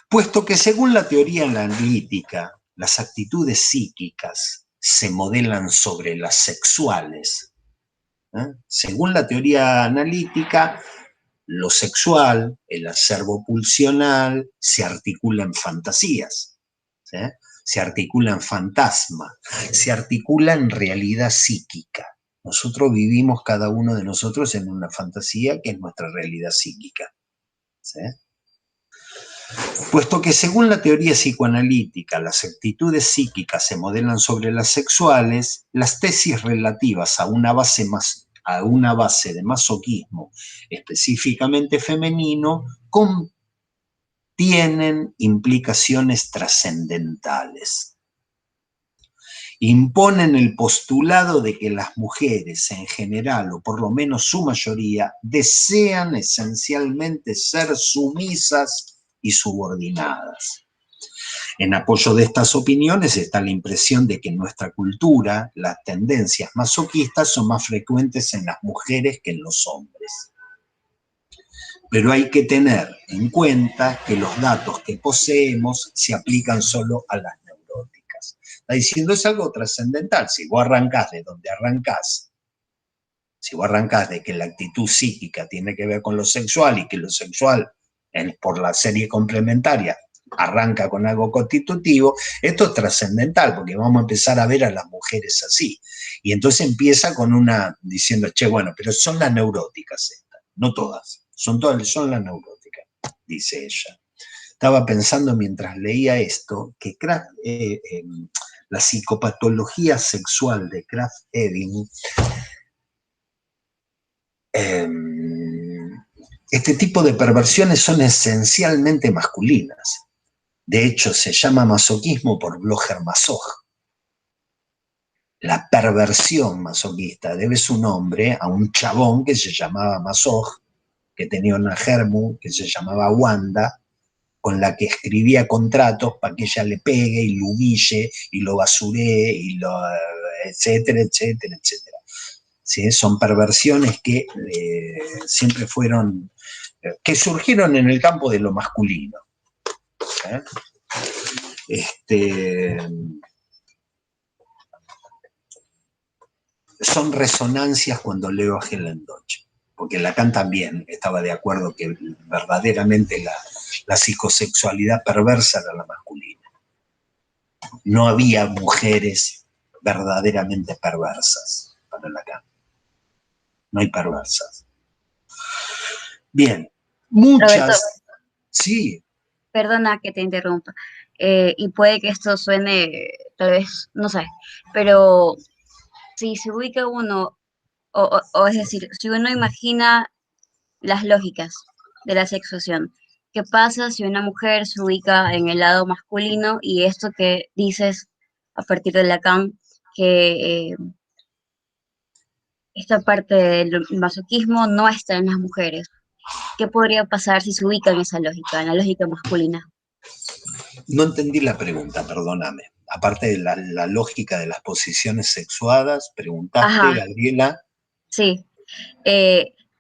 Puesto que según la teoría analítica, las actitudes psíquicas se modelan sobre las sexuales. Según la teoría analítica, lo sexual, el acervo pulsional, se articula en fantasías, ¿sí? Se articula en fantasma, se articula en realidad psíquica. Nosotros vivimos, cada uno de nosotros, en una fantasía que es nuestra realidad psíquica, ¿sí? Puesto que según la teoría psicoanalítica las actitudes psíquicas se modelan sobre las sexuales, las tesis relativas a una base de masoquismo específicamente femenino contienen implicaciones trascendentales. Imponen el postulado de que las mujeres en general, o por lo menos su mayoría, desean esencialmente ser sumisas y subordinadas. En apoyo de estas opiniones está la impresión de que en nuestra cultura las tendencias masoquistas son más frecuentes en las mujeres que en los hombres. Pero hay que tener en cuenta que los datos que poseemos se aplican solo a las neuróticas. Está diciendo, es algo trascendental. Si vos arrancás de donde arrancás, si vos arrancás de que la actitud psíquica tiene que ver con lo sexual y que lo sexual, por la serie complementaria, arranca con algo constitutivo, esto es trascendental porque vamos a empezar a ver a las mujeres así. Y entonces empieza con una diciendo, che, bueno, pero son las neuróticas estas, no todas, son las neuróticas, dice ella. Estaba pensando mientras leía esto que la psicopatología sexual de Krafft-Ebing, este tipo de perversiones son esencialmente masculinas. De hecho, se llama masoquismo por Blöcher Masoch. La perversión masoquista debe su nombre a un chabón que se llamaba Masoch, que tenía una germu que se llamaba Wanda, con la que escribía contratos para que ella le pegue y lo humille y lo basuree y etcétera, etcétera, etcétera. ¿Sí? Son perversiones que siempre fueron, que surgieron en el campo de lo masculino. Son resonancias cuando leo a Helen Deutsch, porque Lacan también estaba de acuerdo que verdaderamente la psicosexualidad perversa era la masculina. No había mujeres verdaderamente perversas para Lacan. No hay perversas. Bien, muchas... Roberto, sí. Perdona que te interrumpa. Y puede que esto suene, tal vez, no sé, pero si se ubica uno, o es decir, si uno imagina las lógicas de la sexuación, ¿qué pasa si una mujer se ubica en el lado masculino y esto que dices a partir de Lacan, que esta parte del masoquismo no está en las mujeres? ¿Qué podría pasar si se ubica en esa lógica, en la lógica masculina? No entendí la pregunta, perdóname. Aparte de la lógica de las posiciones sexuadas, preguntaste, Ajá, Gabriela. sí.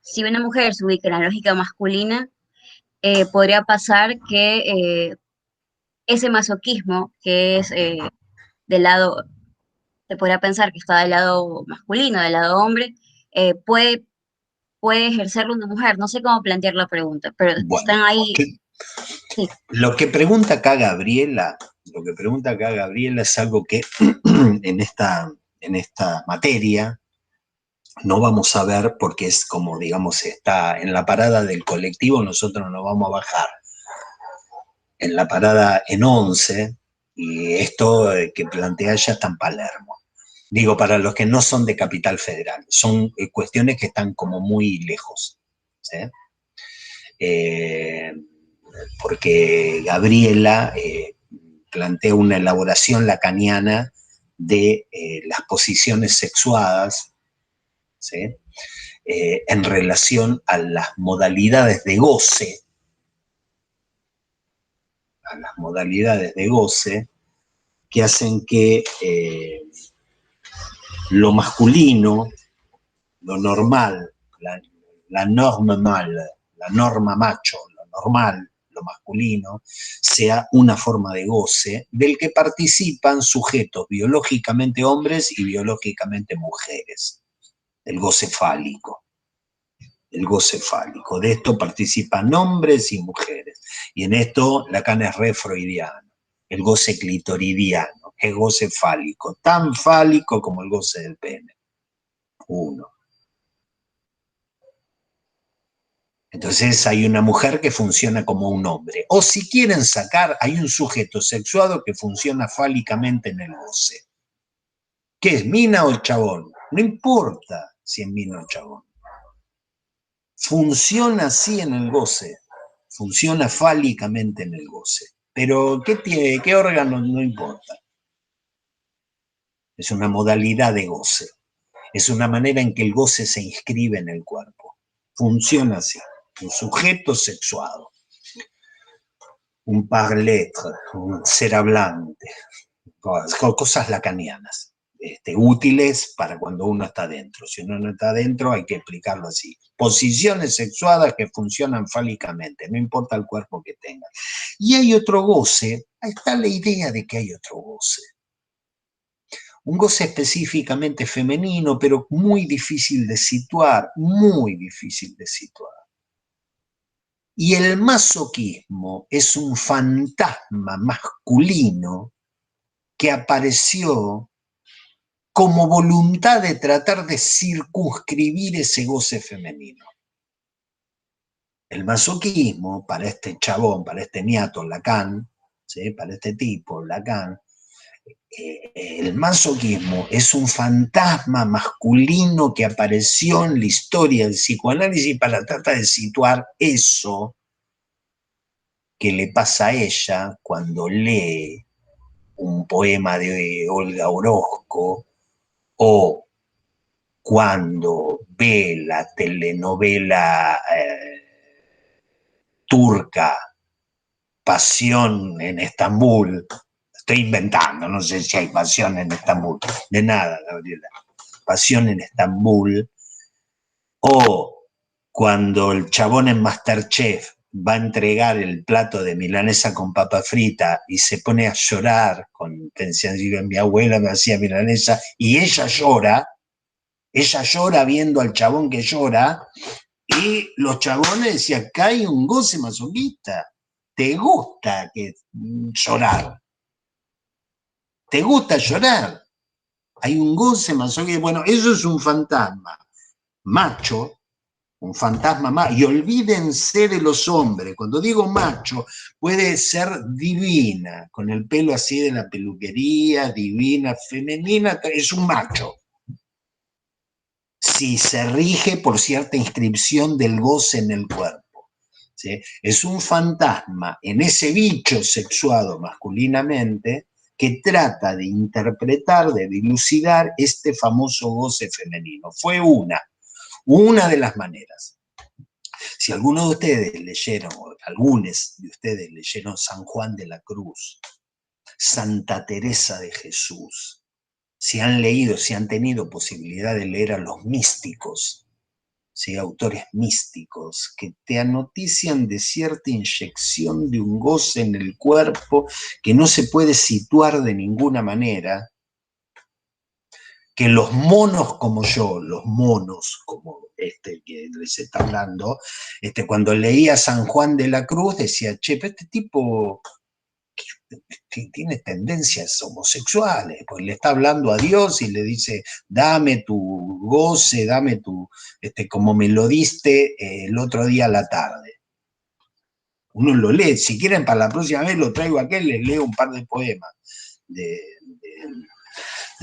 Si una mujer se ubica en la lógica masculina, podría pasar que ese masoquismo, que es del lado, se podría pensar que está del lado masculino, del lado hombre, puede ejercerlo una mujer. No sé cómo plantear la pregunta, pero Bueno, están ahí. Sí. Lo que pregunta acá Gabriela es algo que en esta materia no vamos a ver porque es como, digamos, está en la parada del colectivo, nosotros nos vamos a bajar en la parada en 11, y esto que plantea ella está en Palermo. Digo, para los que no son de Capital Federal, son cuestiones que están como muy lejos, ¿sí? Porque Gabriela plantea una elaboración lacaniana de las posiciones sexuadas, ¿sí? En relación a las modalidades de goce, que hacen que lo masculino, lo normal, la norma macho, lo normal, lo masculino, sea una forma de goce del que participan sujetos biológicamente hombres y biológicamente mujeres, el goce fálico. El goce fálico. De esto participan hombres y mujeres. Y en esto Lacan es re freudiano. El goce clitoridiano, es goce fálico, tan fálico como el goce del pene. Uno. Entonces hay una mujer que funciona como un hombre. O si quieren sacar, hay un sujeto sexuado que funciona fálicamente en el goce. ¿Qué es, mina o chabón? No importa si es mina o chabón. Funciona así en el goce, funciona fálicamente en el goce. Pero ¿qué tiene? ¿Qué órgano? No importa. Es una modalidad de goce. Es una manera en que el goce se inscribe en el cuerpo. Funciona así. Un sujeto sexuado. Un parletre, un ser hablante. Cosas lacanianas. Útiles para cuando uno está dentro. Si uno no está dentro, hay que explicarlo así. Posiciones sexuadas que funcionan fálicamente, no importa el cuerpo que tengan. Y hay otro goce, ahí está la idea de que hay otro goce. Un goce específicamente femenino, pero muy difícil de situar, muy difícil de situar. Y el masoquismo es un fantasma masculino que apareció como voluntad de tratar de circunscribir ese goce femenino. El masoquismo, para este chabón, para este niato Lacan, ¿sí? Para este tipo Lacan, el masoquismo es un fantasma masculino que apareció en la historia del psicoanálisis para tratar de situar eso que le pasa a ella cuando lee un poema de Olga Orozco o cuando ve la telenovela turca Pasión en Estambul. Estoy inventando, no sé si hay pasión en Estambul. De nada, Gabriela. Pasión en Estambul. O cuando el chabón en MasterChef va a entregar el plato de milanesa con papa frita y se pone a llorar con tensión. Mi abuela me hacía milanesa y ella llora viendo al chabón que llora, y los chabones decían, acá hay un goce masoquista, te gusta llorar, te gusta llorar, hay un goce masoquista. Bueno, eso es un fantasma macho, un fantasma macho, y olvídense de los hombres. Cuando digo macho, puede ser divina, con el pelo así de la peluquería, divina, femenina, es un macho. Si se rige por cierta inscripción del goce en el cuerpo, ¿sí? Es un fantasma en ese bicho sexuado masculinamente que trata de interpretar, de dilucidar este famoso goce femenino. Fue una de las maneras. Si algunos de ustedes leyeron, o algunos de ustedes leyeron San Juan de la Cruz, Santa Teresa de Jesús, si han leído, si han tenido posibilidad de leer a los místicos, ¿sí? Autores místicos que te anotician de cierta inyección de un goce en el cuerpo que no se puede situar de ninguna manera, que los monos como yo, los monos como que les está hablando, cuando leía San Juan de la Cruz decía, che, pero este tipo tiene tendencias homosexuales, pues le está hablando a Dios y le dice, dame tu goce, dame tu, como me lo diste el otro día a la tarde. Uno lo lee, si quieren para la próxima vez lo traigo aquí, les leo un par de poemas de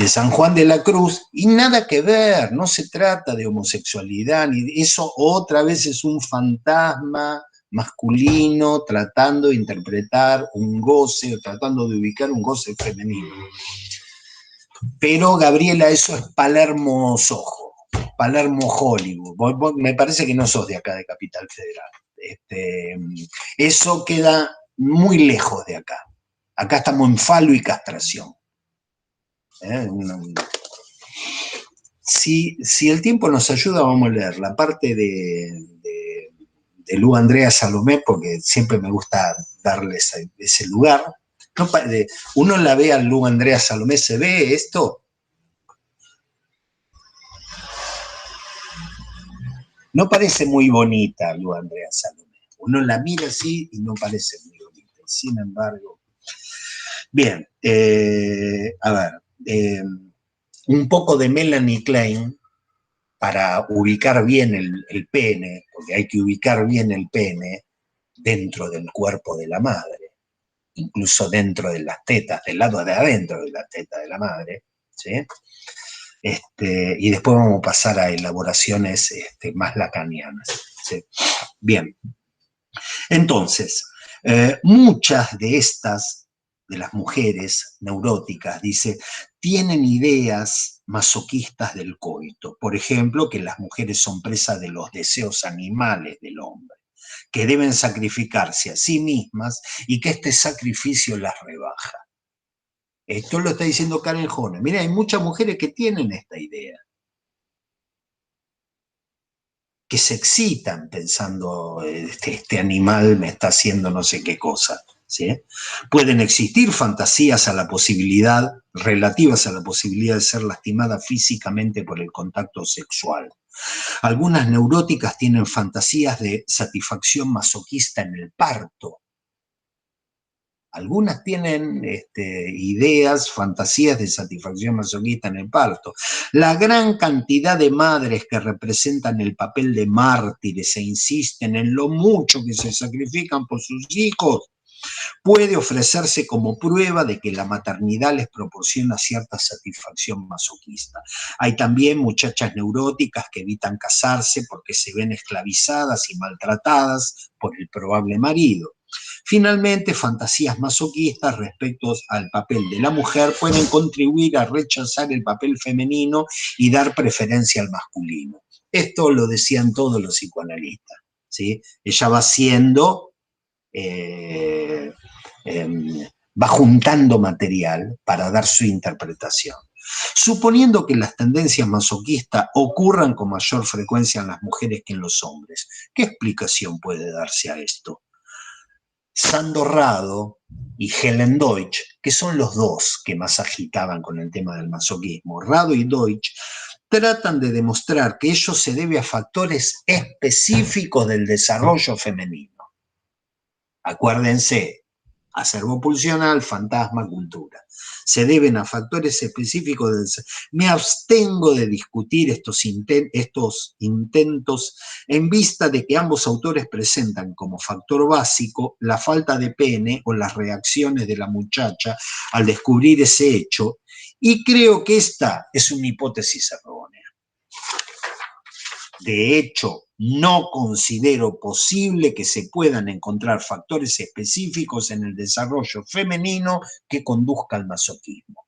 San Juan de la Cruz, y nada que ver, no se trata de homosexualidad, ni eso otra vez es un fantasma masculino tratando de interpretar un goce, o tratando de ubicar un goce femenino. Pero, Gabriela, eso es Palermo Soho, Palermo Hollywood. Vos me parece que no sos de acá, de Capital Federal. Eso queda muy lejos de acá. Acá estamos en falo y castración. Si el tiempo nos ayuda, vamos a leer la parte de Lu Andrea Salomé, porque siempre me gusta darle ese lugar. No, uno la ve a Lu Andrea Salomé, ¿se ve esto? No parece muy bonita Lu Andrea Salomé. Uno la mira así y no parece muy bonita. Sin embargo, bien, a ver, un poco de Melanie Klein para ubicar bien el pene, porque hay que ubicar bien el pene dentro del cuerpo de la madre, incluso dentro de las tetas, del lado de adentro de las tetas de la madre, ¿sí? Y después vamos a pasar a elaboraciones más lacanianas, ¿sí? Bien, entonces, muchas de las mujeres neuróticas, dice, tienen ideas masoquistas del coito. Por ejemplo, que las mujeres son presas de los deseos animales del hombre, que deben sacrificarse a sí mismas y que este sacrificio las rebaja. Esto lo está diciendo Karen Horney. Mira, hay muchas mujeres que tienen esta idea, que se excitan pensando, este animal me está haciendo no sé qué cosa. ¿Sí? Pueden existir fantasías relativas a la posibilidad de ser lastimada físicamente por el contacto sexual. Algunas neuróticas tienen fantasías de satisfacción masoquista en el parto. Algunas tienen ideas, fantasías de satisfacción masoquista en el parto. La gran cantidad de madres que representan el papel de mártires e insisten en lo mucho que se sacrifican por sus hijos, puede ofrecerse como prueba de que la maternidad les proporciona cierta satisfacción masoquista. Hay también muchachas neuróticas que evitan casarse porque se ven esclavizadas y maltratadas por el probable marido. Finalmente, fantasías masoquistas respecto al papel de la mujer pueden contribuir a rechazar el papel femenino y dar preferencia al masculino. Esto lo decían todos los psicoanalistas, ¿sí? Ella va siendo... va juntando material para dar su interpretación. Suponiendo que las tendencias masoquistas ocurran con mayor frecuencia en las mujeres que en los hombres, ¿qué explicación puede darse a esto? Sandor Rado y Helen Deutsch, que son los dos que más agitaban con el tema del masoquismo, Rado y Deutsch, tratan de demostrar que ello se debe a factores específicos del desarrollo femenino. Acuérdense, acervo pulsional, fantasma, cultura. Se deben a factores específicos. Me abstengo de discutir estos intentos en vista de que ambos autores presentan como factor básico la falta de pene o las reacciones de la muchacha al descubrir ese hecho, y creo que esta es una hipótesis errónea. De hecho, no considero posible que se puedan encontrar factores específicos en el desarrollo femenino que conduzcan al masoquismo.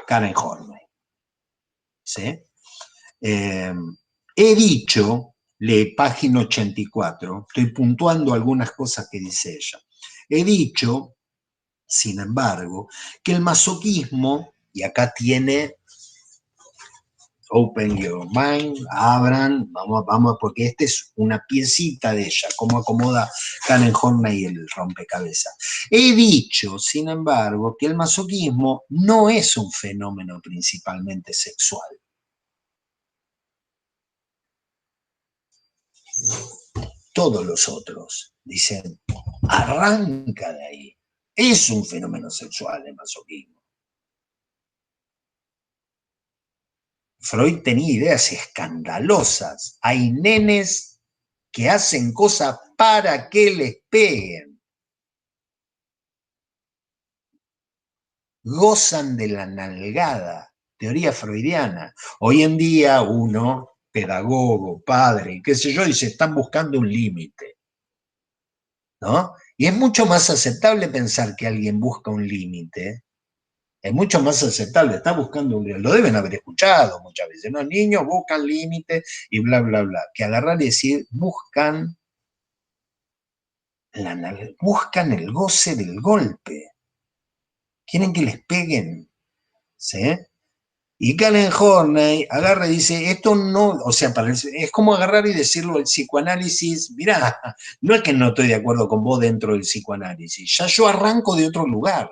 Karen Horney. ¿Sí? He dicho, lee página 84, estoy puntuando algunas cosas que dice ella. He dicho, sin embargo, que el masoquismo, y acá tiene... Open your mind, abran, vamos, porque esta es una piecita de ella, cómo acomoda Karen Horney el rompecabezas. He dicho, sin embargo, que el masoquismo no es un fenómeno principalmente sexual. Todos los otros dicen, arranca de ahí. Es un fenómeno sexual el masoquismo. Freud tenía ideas escandalosas. Hay nenes que hacen cosas para que les peguen. Gozan de la nalgada. Teoría freudiana. Hoy en día uno, pedagogo, padre, qué sé yo, dice, están buscando un límite, ¿no? Y es mucho más aceptable pensar que alguien busca un límite. Es mucho más aceptable, está buscando un límite. Lo deben haber escuchado muchas veces, ¿no? Niños buscan límites y bla, bla, bla. Que agarrar y decir, buscan el goce del golpe. Quieren que les peguen, ¿sí? Y Karen Horney agarra y dice, esto no, o sea, es como agarrar y decirlo al psicoanálisis, mirá, no es que no estoy de acuerdo con vos dentro del psicoanálisis, ya yo arranco de otro lugar.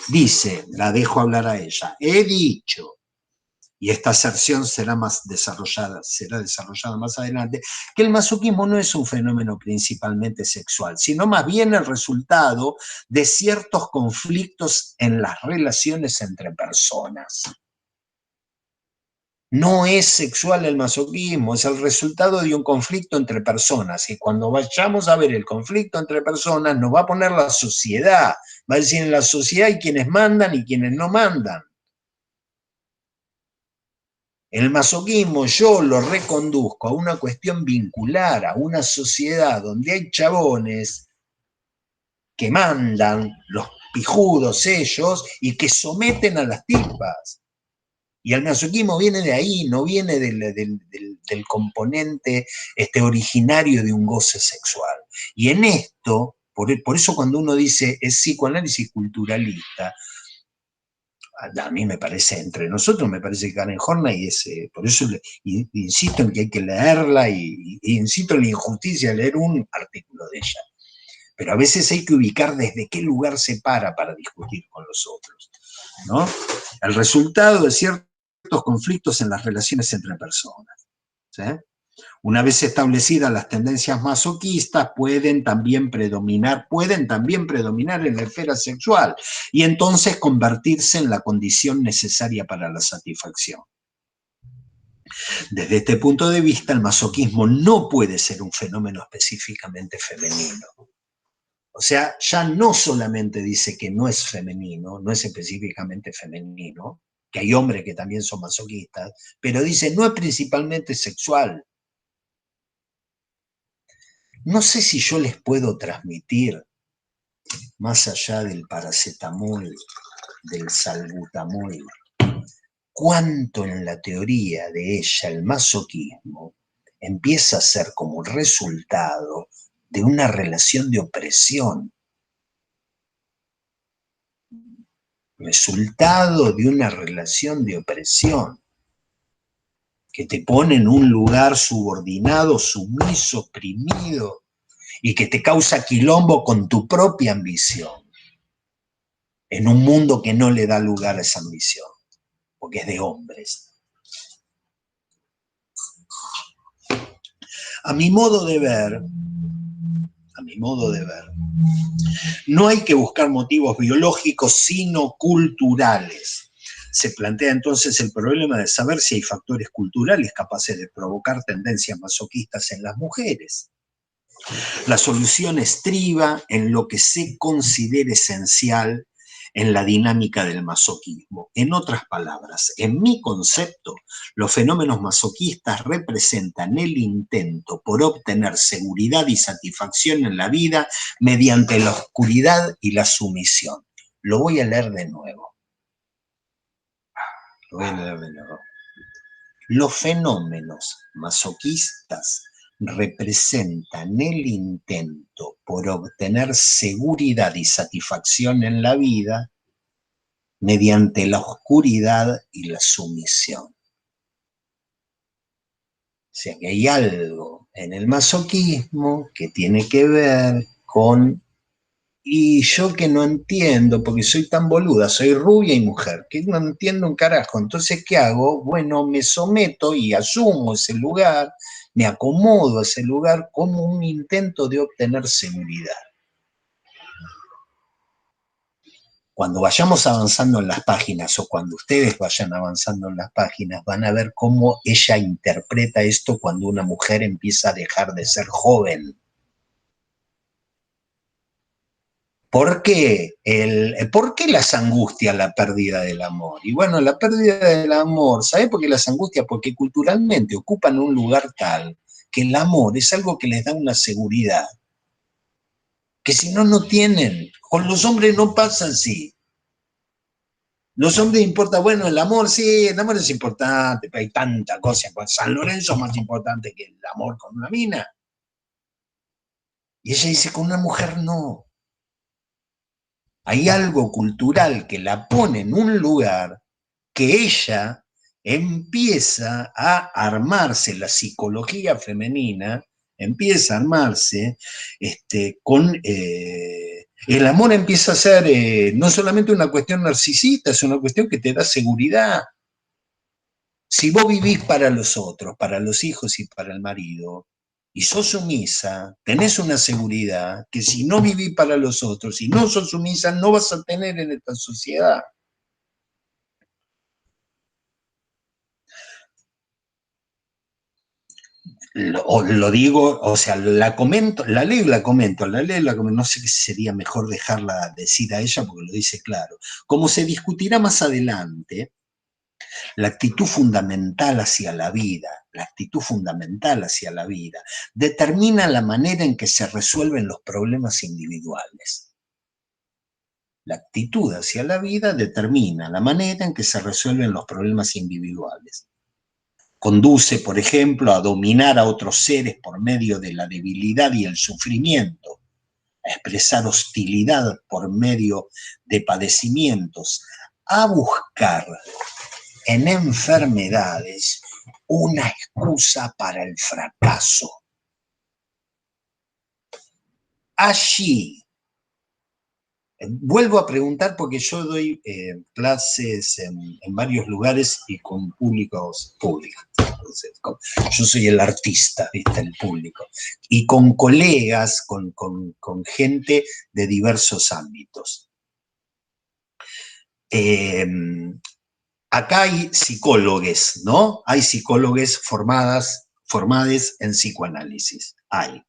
Dice, la dejo hablar a ella, he dicho, y esta aserción será desarrollada más adelante, que el masoquismo no es un fenómeno principalmente sexual, sino más bien el resultado de ciertos conflictos en las relaciones entre personas. No es sexual el masoquismo, es el resultado de un conflicto entre personas. Y cuando vayamos a ver el conflicto entre personas, nos va a poner la sociedad. Va a decir, en la sociedad hay quienes mandan y quienes no mandan. El masoquismo yo lo reconduzco a una cuestión vincular, a una sociedad donde hay chabones que mandan, los pijudos ellos, y que someten a las tipas. Y el masoquismo viene de ahí, no viene del componente originario de un goce sexual. Y en esto, por eso cuando uno dice es psicoanálisis culturalista, a mí me parece, entre nosotros me parece que Karen Horney es, por eso insisto en que hay que leerla y insisto en la injusticia de leer un artículo de ella. Pero a veces hay que ubicar desde qué lugar se para discutir con los otros, ¿no? El resultado de ciertos conflictos en las relaciones entre personas, ¿sí? Una vez establecidas las tendencias masoquistas, pueden también predominar en la esfera sexual y entonces convertirse en la condición necesaria para la satisfacción. Desde este punto de vista, el masoquismo no puede ser un fenómeno específicamente femenino. O sea, ya no solamente dice que no es femenino, no es específicamente femenino, que hay hombres que también son masoquistas, pero dice no es principalmente sexual. No sé si yo les puedo transmitir, más allá del paracetamol, del salbutamol, cuánto en la teoría de ella el masoquismo empieza a ser como resultado de una relación de opresión. Resultado de una relación de opresión que te pone en un lugar subordinado, sumiso, oprimido, y que te causa quilombo con tu propia ambición, en un mundo que no le da lugar a esa ambición, porque es de hombres. A mi modo de ver, no hay que buscar motivos biológicos, sino culturales. Se plantea entonces el problema de saber si hay factores culturales capaces de provocar tendencias masoquistas en las mujeres. La solución estriba en lo que se considera esencial en la dinámica del masoquismo. En otras palabras, en mi concepto, los fenómenos masoquistas representan el intento por obtener seguridad y satisfacción en la vida mediante la oscuridad y la sumisión. Lo voy a leer de nuevo. Los fenómenos masoquistas representan el intento por obtener seguridad y satisfacción en la vida mediante la oscuridad y la sumisión. O sea que hay algo en el masoquismo que tiene que ver con, y yo que no entiendo, porque soy tan boluda, soy rubia y mujer, que no entiendo un carajo, entonces ¿qué hago? Bueno, me someto y asumo ese lugar, me acomodo a ese lugar como un intento de obtener seguridad. Cuando vayamos avanzando en las páginas o cuando ustedes vayan avanzando en las páginas, van a ver cómo ella interpreta esto cuando una mujer empieza a dejar de ser joven. ¿Por qué? ¿Por qué las angustia la pérdida del amor? Y bueno, la pérdida del amor, ¿sabe por qué las angustia? Porque culturalmente ocupan un lugar tal que el amor es algo que les da una seguridad, que si no, no tienen. Con los hombres no pasa así. Los hombres importa, bueno, el amor sí, el amor es importante, pero hay tanta cosa. San Lorenzo es más importante que el amor con una mina. Y ella dice, con una mujer no. Hay algo cultural que la pone en un lugar que ella empieza a armarse, la psicología femenina empieza a armarse con... el amor empieza a ser no solamente una cuestión narcisista, es una cuestión que te da seguridad. Si vos vivís para los otros, para los hijos y para el marido, y sos sumisa, tenés una seguridad que si no vivís para los otros y no sos sumisa, no vas a tener en esta sociedad. Lo digo, o sea, la comento, la leo y la comento, no sé si sería mejor dejarla decir a ella porque lo dice claro. Como se discutirá más adelante, la actitud fundamental hacia la vida, determina la manera en que se resuelven los problemas individuales. La actitud hacia la vida determina la manera en que se resuelven los problemas individuales. Conduce, por ejemplo, a dominar a otros seres por medio de la debilidad y el sufrimiento, a expresar hostilidad por medio de padecimientos, a buscar en enfermedades una excusa para el fracaso. Allí, vuelvo a preguntar porque yo doy clases en varios lugares y con públicos. Entonces, yo soy el artista, ¿viste? El público. Y con colegas, con gente de diversos ámbitos. Acá hay psicólogos, ¿no? Hay psicólogos formadas en psicoanálisis. Hay.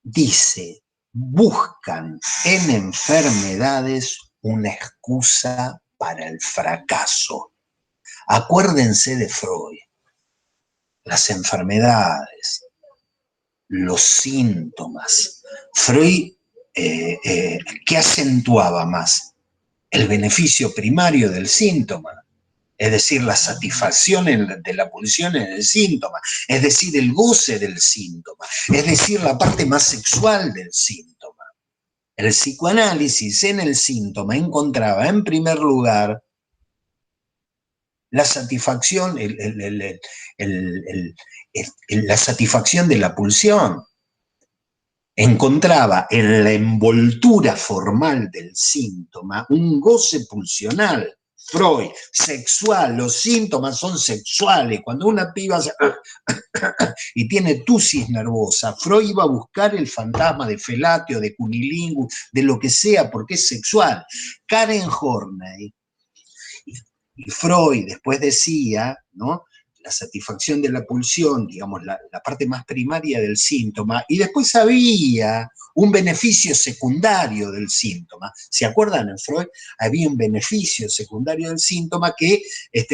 Dice, buscan en enfermedades una excusa para el fracaso. Acuérdense de Freud. Las enfermedades, los síntomas. Freud, ¿qué acentuaba más? El beneficio primario del síntoma, es decir, la satisfacción de la pulsión en el síntoma, es decir, el goce del síntoma, es decir, la parte más sexual del síntoma. El psicoanálisis en el síntoma encontraba en primer lugar la satisfacción, la satisfacción de la pulsión. Encontraba en la envoltura formal del síntoma un goce pulsional. Freud, sexual, los síntomas son sexuales. Cuando una piba se y tiene tusis nervosa, Freud iba a buscar el fantasma de Felatio, de Cunilingus, de lo que sea, porque es sexual. Karen Horney y Freud después decía, ¿no?, la satisfacción de la pulsión, digamos, la parte más primaria del síntoma, y después había un beneficio secundario del síntoma. ¿Se acuerdan? En Freud había un beneficio secundario del síntoma que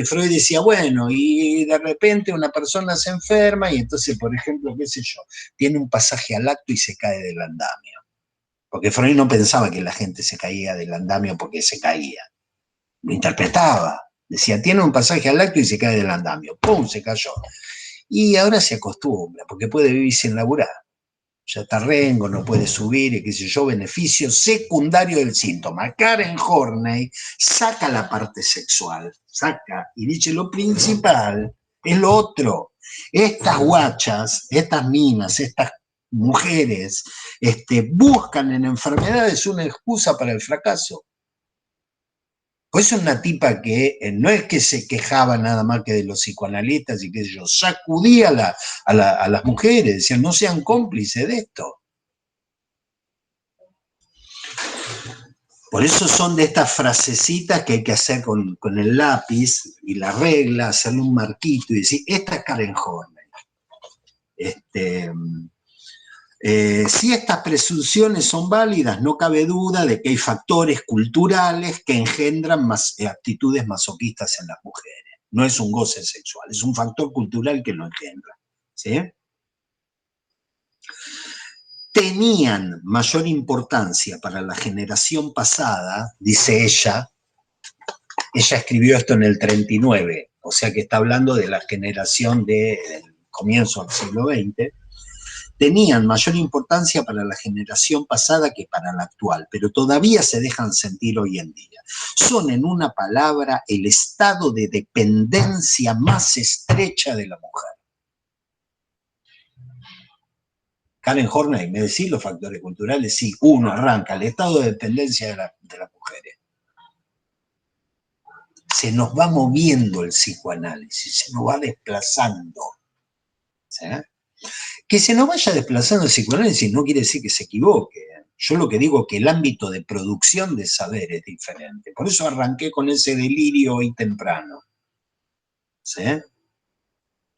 Freud decía, bueno, y de repente una persona se enferma y entonces, por ejemplo, qué sé yo, tiene un pasaje al acto y se cae del andamio. Porque Freud no pensaba que la gente se caía del andamio porque se caía. Lo interpretaba. Decía, tiene un pasaje al acto y se cae del andamio. ¡Pum! Se cayó. Y ahora se acostumbra, porque puede vivir sin laburar. Ya está rengo, no puede subir, y qué sé yo, beneficio secundario del síntoma. Karen Horney saca la parte sexual, saca, y dice, lo principal es lo otro. Estas guachas, estas minas, estas mujeres, buscan en enfermedades una excusa para el fracaso. Pues es una tipa que no es que se quejaba nada más que de los psicoanalistas y que yo sacudía a las mujeres, decían, no sean cómplices de esto. Por eso son de estas frasecitas que hay que hacer con el lápiz y la regla, hacerle un marquito y decir, esta es Karen Horney. Si estas presunciones son válidas, no cabe duda de que hay factores culturales que engendran actitudes masoquistas en las mujeres. No es un goce sexual, es un factor cultural que lo engendra. ¿Sí? Tenían mayor importancia para la generación pasada, dice ella escribió esto en el 39, o sea que está hablando de la generación del comienzo del siglo XX, tenían mayor importancia para la generación pasada que para la actual, pero todavía se dejan sentir hoy en día. Son, en una palabra, el estado de dependencia más estrecha de la mujer. Karen Horney, ¿me decís los factores culturales? Sí, uno arranca, el estado de dependencia de las mujeres. Se nos va moviendo el psicoanálisis, se nos va desplazando. ¿Sí? Que se nos vaya desplazando el psicoanálisis no quiere decir que se equivoque. Yo lo que digo es que el ámbito de producción de saber es diferente. Por eso arranqué con ese delirio hoy temprano. ¿Sí?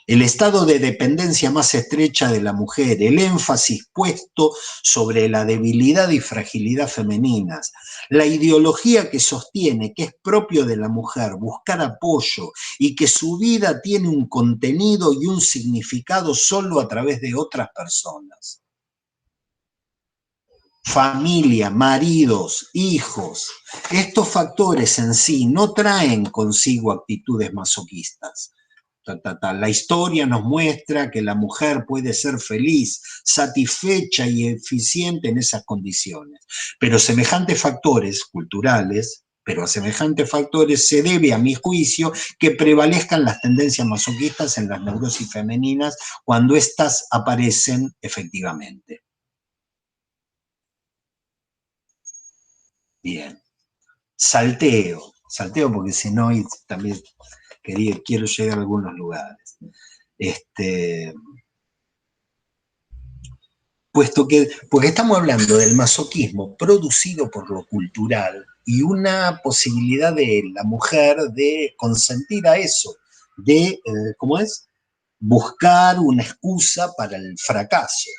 El estado de dependencia más estrecha de la mujer, el énfasis puesto sobre la debilidad y fragilidad femeninas, la ideología que sostiene que es propio de la mujer buscar apoyo y que su vida tiene un contenido y un significado solo a través de otras personas. Familia, maridos, hijos, estos factores en sí no traen consigo actitudes masoquistas. La historia nos muestra que la mujer puede ser feliz, satisfecha y eficiente en esas condiciones. Pero semejantes factores culturales, se debe, a mi juicio, que prevalezcan las tendencias masoquistas en las neurosis femeninas cuando éstas aparecen efectivamente. Bien. Salteo porque si no, también quiero llegar a algunos lugares. Porque estamos hablando del masoquismo producido por lo cultural y una posibilidad de la mujer de consentir a eso, de, ¿cómo es? Buscar una excusa para el fracaso.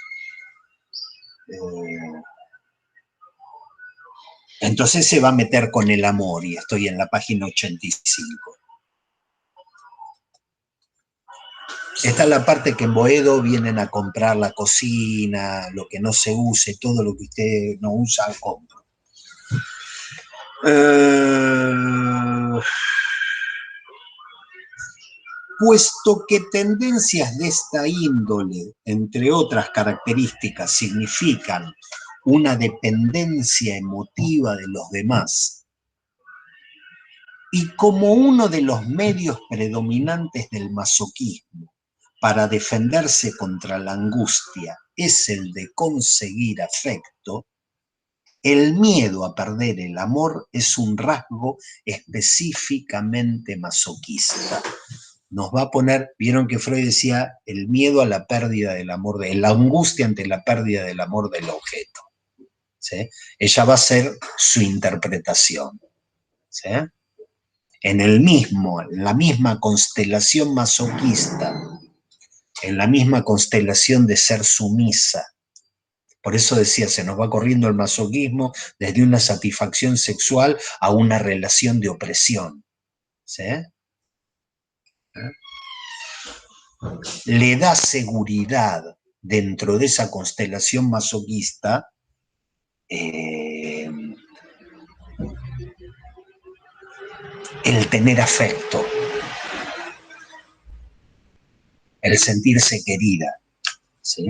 Entonces se va a meter con el amor, y estoy en la página 85. Esta es la parte que en Boedo vienen a comprar la cocina, lo que no se use, todo lo que usted no usa, compro. Puesto que tendencias de esta índole, entre otras características, significan una dependencia emotiva de los demás, y como uno de los medios predominantes del masoquismo para defenderse contra la angustia es el de conseguir afecto, el miedo a perder el amor es un rasgo específicamente masoquista. Nos va a poner, vieron que Freud decía, el miedo a la pérdida del amor, la angustia ante la pérdida del amor del objeto. ¿Sí? Ella va a hacer su interpretación. ¿Sí? En la misma constelación masoquista, en la misma constelación de ser sumisa. Por eso decía, se nos va corriendo el masoquismo desde una satisfacción sexual a una relación de opresión. ¿Sí? Le da seguridad dentro de esa constelación masoquista el tener afecto, el sentirse querida. ¿Sí?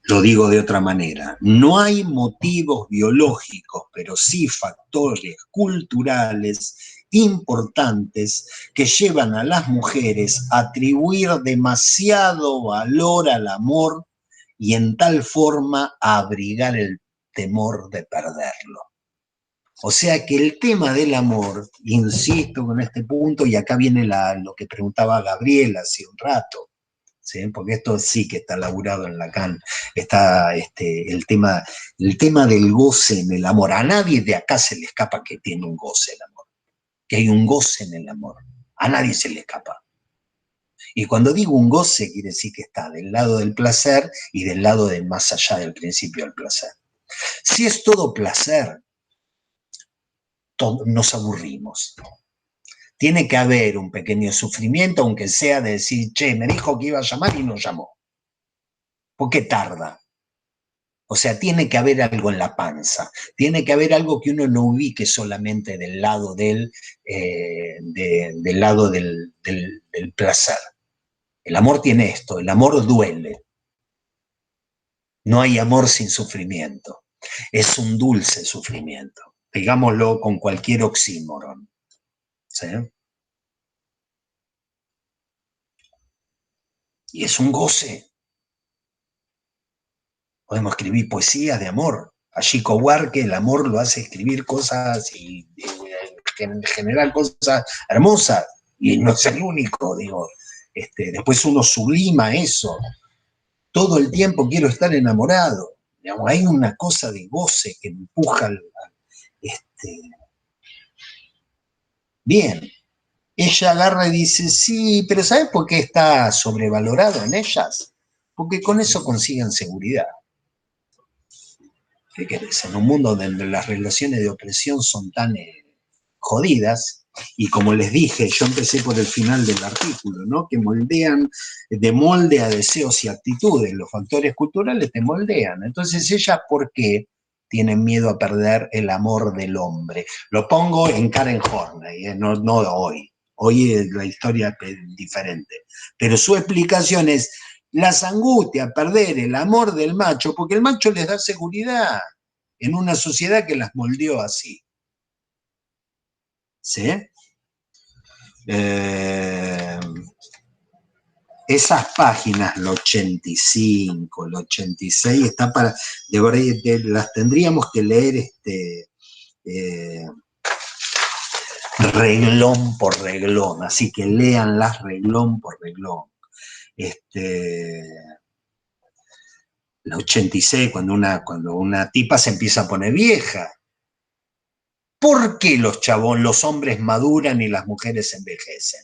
Lo digo de otra manera, no hay motivos biológicos, pero sí factores culturales importantes que llevan a las mujeres a atribuir demasiado valor al amor y en tal forma a abrigar el temor de perderlo. O sea que el tema del amor, insisto con este punto, y acá viene lo que preguntaba Gabriela hace un rato, ¿sí? Porque esto sí que está laburado en Lacan, está el tema del goce en el amor. A nadie de acá se le escapa que tiene un goce el amor, que hay un goce en el amor. A nadie se le escapa. Y cuando digo un goce, quiere decir que está del lado del placer y del lado del más allá del principio del placer. Si es todo placer, nos aburrimos. Tiene que haber un pequeño sufrimiento, aunque sea de decir, che, me dijo que iba a llamar y no llamó. ¿Por qué tarda? O sea, tiene que haber algo en la panza, tiene que haber algo que uno no ubique solamente del lado del placer. El amor tiene esto, el amor duele. No hay amor sin sufrimiento. Es un dulce sufrimiento. Digámoslo con cualquier oxímoron. ¿Sí? Y es un goce. Podemos escribir poesías de amor. A Chico Huarque el amor lo hace escribir cosas y en general cosas hermosas. Y no es el único, digo. Después uno sublima eso. Todo el tiempo quiero estar enamorado. Digamos, hay una cosa de goce que empuja bien. Ella agarra y dice, sí, pero ¿sabes por qué está sobrevalorado en ellas? Porque con eso consiguen seguridad. ¿Qué querés? En un mundo donde las relaciones de opresión son tan jodidas, y como les dije, yo empecé por el final del artículo, ¿no? Que moldean, de molde a deseos y actitudes, los factores culturales te moldean. Entonces, ellas, ¿por qué tienen miedo a perder el amor del hombre? Lo pongo en Karen Horney, no hoy. Hoy la historia es diferente. Pero su explicación es, las angustias, perder el amor del macho, porque el macho les da seguridad en una sociedad que las moldeó así. ¿Sí? Esas páginas, el 85, el 86, está para, de verdad, las tendríamos que leer reglón por reglón, así que léanlas reglón por reglón. El 86, cuando una tipa se empieza a poner vieja. ¿Por qué los hombres maduran y las mujeres envejecen?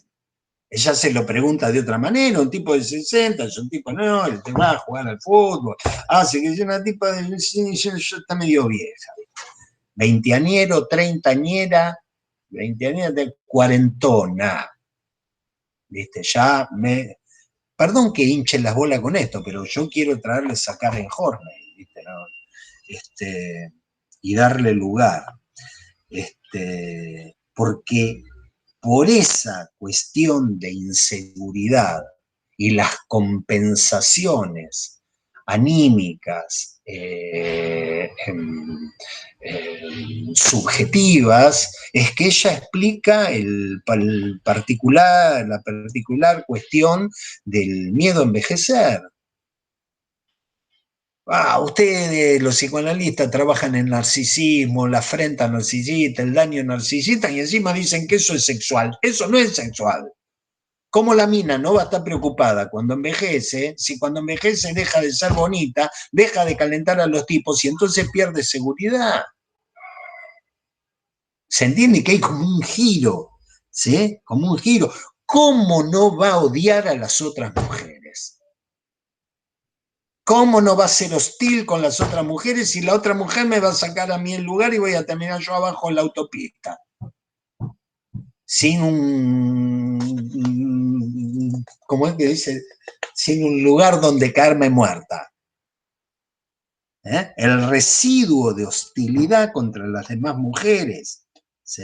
Ella se lo pregunta de otra manera, un tipo de 60, es un tipo, no, él te va a jugar al fútbol, hace que sea una tipa de, yo está medio vieja, veinteañero, treintañera, cuarentona, ¿viste? Perdón que hinche las bolas con esto, pero yo quiero traerles a Karen Horney, ¿viste? ¿No? Y darle lugar, porque por esa cuestión de inseguridad y las compensaciones anímicas subjetivas, es que ella explica la particular cuestión del miedo a envejecer. Ustedes, los psicoanalistas, trabajan en narcisismo, la afrenta narcisista, el daño narcisista, y encima dicen que eso es sexual. Eso no es sexual. ¿Cómo la mina no va a estar preocupada cuando envejece? Si cuando envejece deja de ser bonita, deja de calentar a los tipos y entonces pierde seguridad. ¿Se entiende que hay como un giro? ¿Sí? Como un giro. ¿Cómo no va a odiar a las otras mujeres? ¿Cómo no va a ser hostil con las otras mujeres si la otra mujer me va a sacar a mí el lugar y voy a terminar yo abajo en la autopista? Sin ¿cómo es que dice? Sin un lugar donde caerme muerta. El residuo de hostilidad contra las demás mujeres. ¿Sí?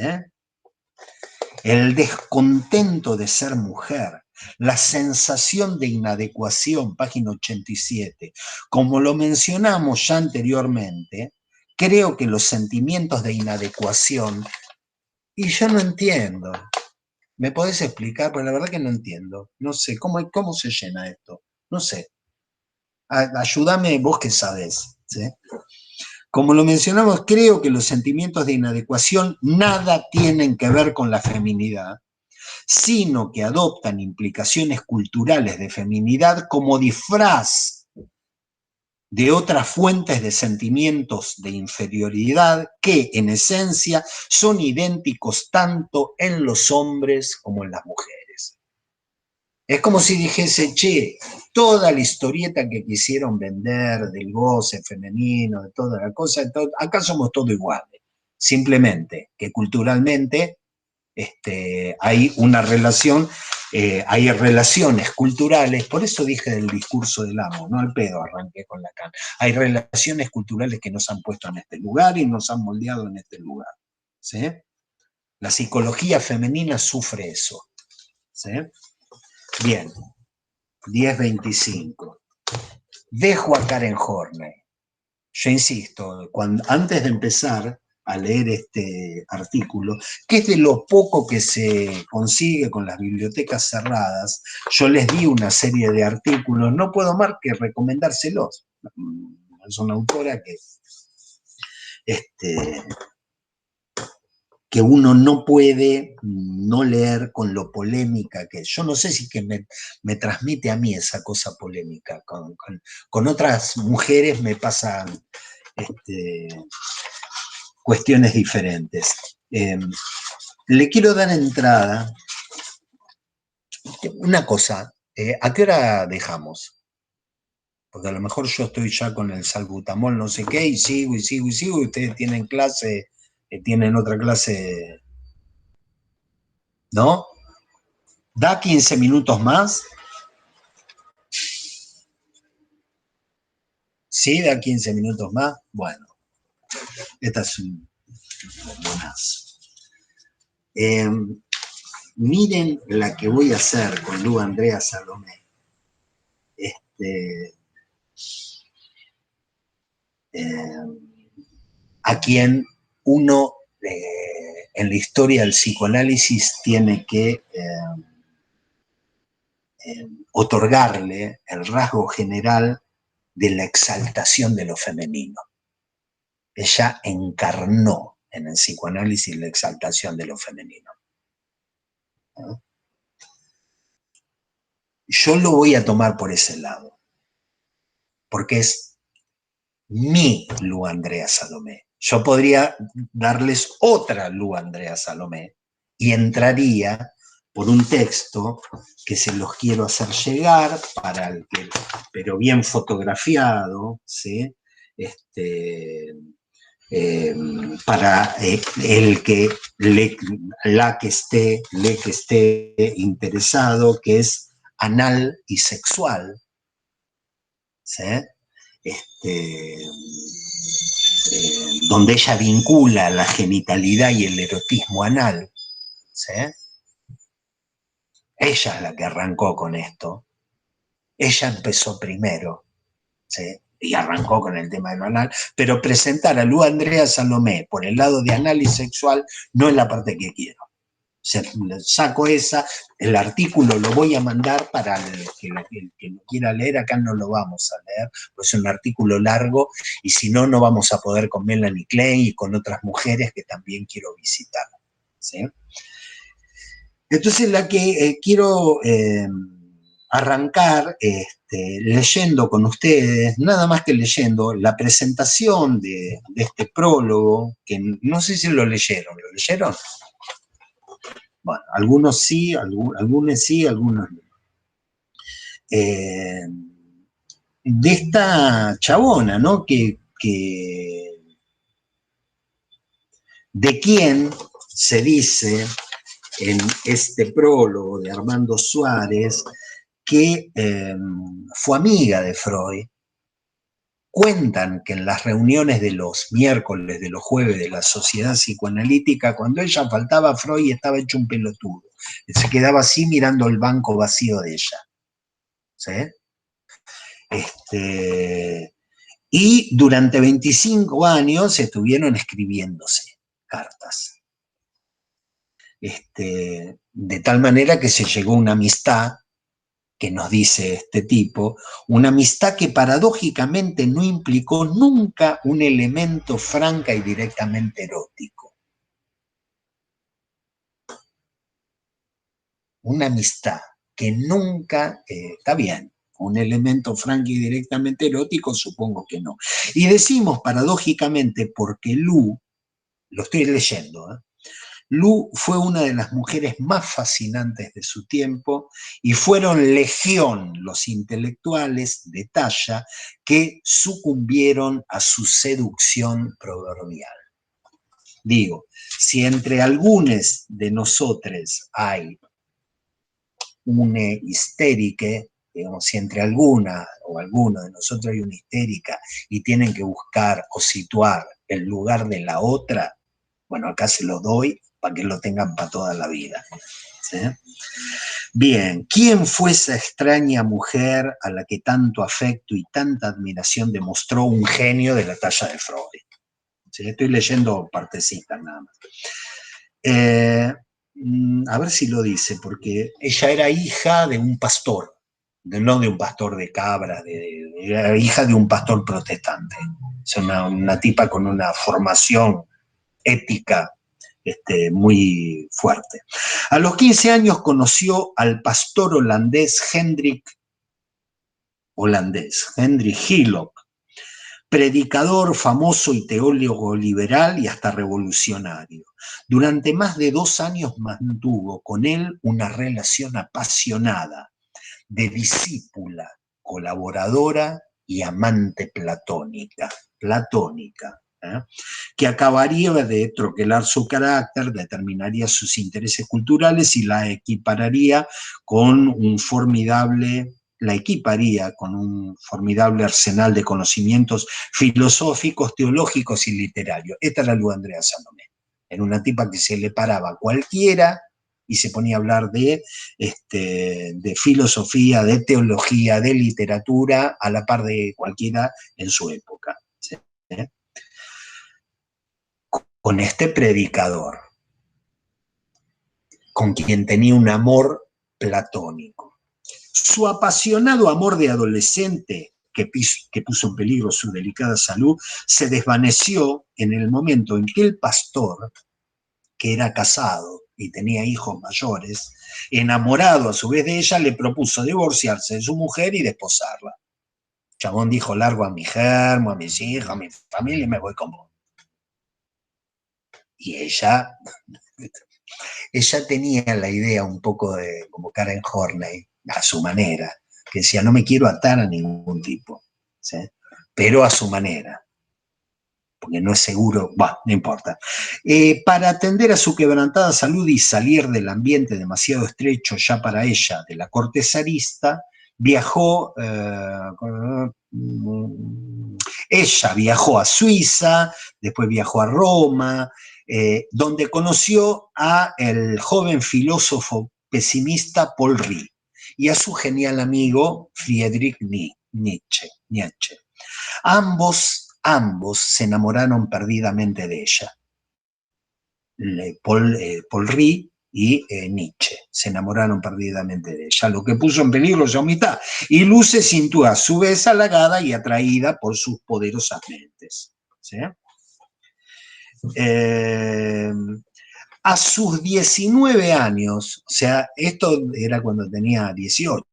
El descontento de ser mujer. La sensación de inadecuación, página 87. Como lo mencionamos ya anteriormente, creo que los sentimientos de inadecuación, y yo no entiendo, ¿me podés explicar? Porque la verdad que no entiendo, no sé, ¿cómo se llena esto? No sé, ayúdame vos que sabés, ¿sí? Como lo mencionamos, creo que los sentimientos de inadecuación nada tienen que ver con la feminidad, sino que adoptan implicaciones culturales de feminidad como disfraz de otras fuentes de sentimientos de inferioridad que, en esencia, son idénticos tanto en los hombres como en las mujeres. Es como si dijese, che, toda la historieta que quisieron vender del goce femenino, de toda la cosa, acá somos todos iguales. Simplemente que culturalmente hay una relación, hay relaciones culturales, por eso dije del discurso del amo, no al pedo arranqué con Lacan. Hay relaciones culturales que nos han puesto en este lugar y nos han moldeado en este lugar. ¿Sí? La psicología femenina sufre eso. ¿Sí? Bien, 10:25. Dejo a Karen Horney. Yo insisto, antes de empezar a leer este artículo, que es de lo poco que se consigue con las bibliotecas cerradas, yo les di una serie de artículos, no puedo más que recomendárselos. Es una autora que uno no puede no leer con lo polémica que es. Yo no sé si que me transmite a mí esa cosa polémica. Con otras mujeres me pasan cuestiones diferentes. Le quiero dar entrada. Una cosa, ¿a qué hora dejamos? Porque a lo mejor yo estoy ya con el salbutamol no sé qué, y sigo, y sigo, y sigo, y ustedes tienen clase, tienen otra clase, ¿no? ¿Da 15 minutos más? ¿Sí? ¿Da 15 minutos más? Bueno, esta es un bonazo. Miren la que voy a hacer con Lu Andrea Salomé. A quien uno en la historia del psicoanálisis tiene que otorgarle el rasgo general de la exaltación de lo femenino. Ella encarnó en el psicoanálisis la exaltación de lo femenino. ¿No? Yo lo voy a tomar por ese lado, porque es mi Lu Andrea Salomé. Yo podría darles otra Lu Andrea Salomé y entraría por un texto que se los quiero hacer llegar, pero bien fotografiado, ¿sí? Para el que le que esté interesado, que es anal y sexual, ¿sí? Donde ella vincula la genitalidad y el erotismo anal, ¿sí? Ella es la que arrancó con esto. Ella empezó primero, ¿sí? Y arrancó con el tema de lo anal, pero presentar a Lu Andrea Salomé por el lado de anal y sexual no es la parte que quiero. Saco esa, el artículo lo voy a mandar para el que lo quiera leer, acá no lo vamos a leer, pues es un artículo largo y si no, no vamos a poder con Melanie Klein y con otras mujeres que también quiero visitar. ¿Sí? Entonces la que quiero arrancar leyendo con ustedes, nada más que leyendo, la presentación de este prólogo, que no sé si lo leyeron, ¿lo leyeron? Bueno, algunos sí, algunos no. De esta chabona, ¿no? De quien se dice en este prólogo de Armando Suárez que fue amiga de Freud. Cuentan que en las reuniones de los miércoles, de los jueves de la Sociedad Psicoanalítica, cuando ella faltaba, Freud estaba hecho un pelotudo. Se quedaba así mirando el banco vacío de ella. ¿Sí? Y durante 25 años estuvieron escribiéndose cartas. De tal manera que se llegó a una amistad que nos dice este tipo, una amistad que paradójicamente no implicó nunca un elemento franca y directamente erótico. Una amistad que nunca, está bien, un elemento franco y directamente erótico, supongo que no. Y decimos paradójicamente porque Lu, lo estoy leyendo, Lu fue una de las mujeres más fascinantes de su tiempo y fueron legión los intelectuales de talla que sucumbieron a su seducción proverbial. Digo, si entre algunos de nosotros hay una histérica, digamos, si entre alguna o alguno de nosotros hay una histérica y tienen que buscar o situar el lugar de la otra, bueno, acá se lo doy para que lo tengan para toda la vida. ¿Sí? Bien, ¿quién fue esa extraña mujer a la que tanto afecto y tanta admiración demostró un genio de la talla de Freud? ¿Sí? Estoy leyendo partecitas nada más. A ver si lo dice, porque ella era hija de un pastor, no de un pastor de cabras, era hija de un pastor protestante. Es una tipa con una formación ética muy fuerte. A los 15 años conoció al pastor holandés Hendrik Hillock, predicador famoso y teólogo liberal y hasta revolucionario. Durante más de 2 años mantuvo con él una relación apasionada de discípula, colaboradora y amante platónica, que acabaría de troquelar su carácter, determinaría sus intereses culturales y la equiparía con un formidable arsenal de conocimientos filosóficos, teológicos y literarios. Esta era Lu Andrea Salomé. Era una tipa que se le paraba a cualquiera y se ponía a hablar de filosofía, de teología, de literatura, a la par de cualquiera en su época. ¿Sí? Con este predicador, con quien tenía un amor platónico. Su apasionado amor de adolescente, que puso en peligro su delicada salud, se desvaneció en el momento en que el pastor, que era casado y tenía hijos mayores, enamorado a su vez de ella, le propuso divorciarse de su mujer y desposarla. Chabón dijo: largo a mi germo, a mis hijos, a mi familia y me voy con vos. Y ella tenía la idea un poco de como Karen Horney, a su manera, que decía: no me quiero atar a ningún tipo, ¿sí? Pero a su manera, porque no es seguro, bueno, no importa. Para atender a su quebrantada salud y salir del ambiente demasiado estrecho ya para ella de la corte zarista, ella viajó a Suiza, después viajó a Roma, donde conoció a el joven filósofo pesimista Paul Riet y a su genial amigo Friedrich Nietzsche. Ambos se enamoraron perdidamente de ella. Paul Riet y Nietzsche se enamoraron perdidamente de ella, lo que puso en peligro su amistad. Y Lu se sintió a su vez halagada y atraída por sus poderosas mentes. ¿Sí? A sus 19 años, o sea, esto era cuando tenía 18,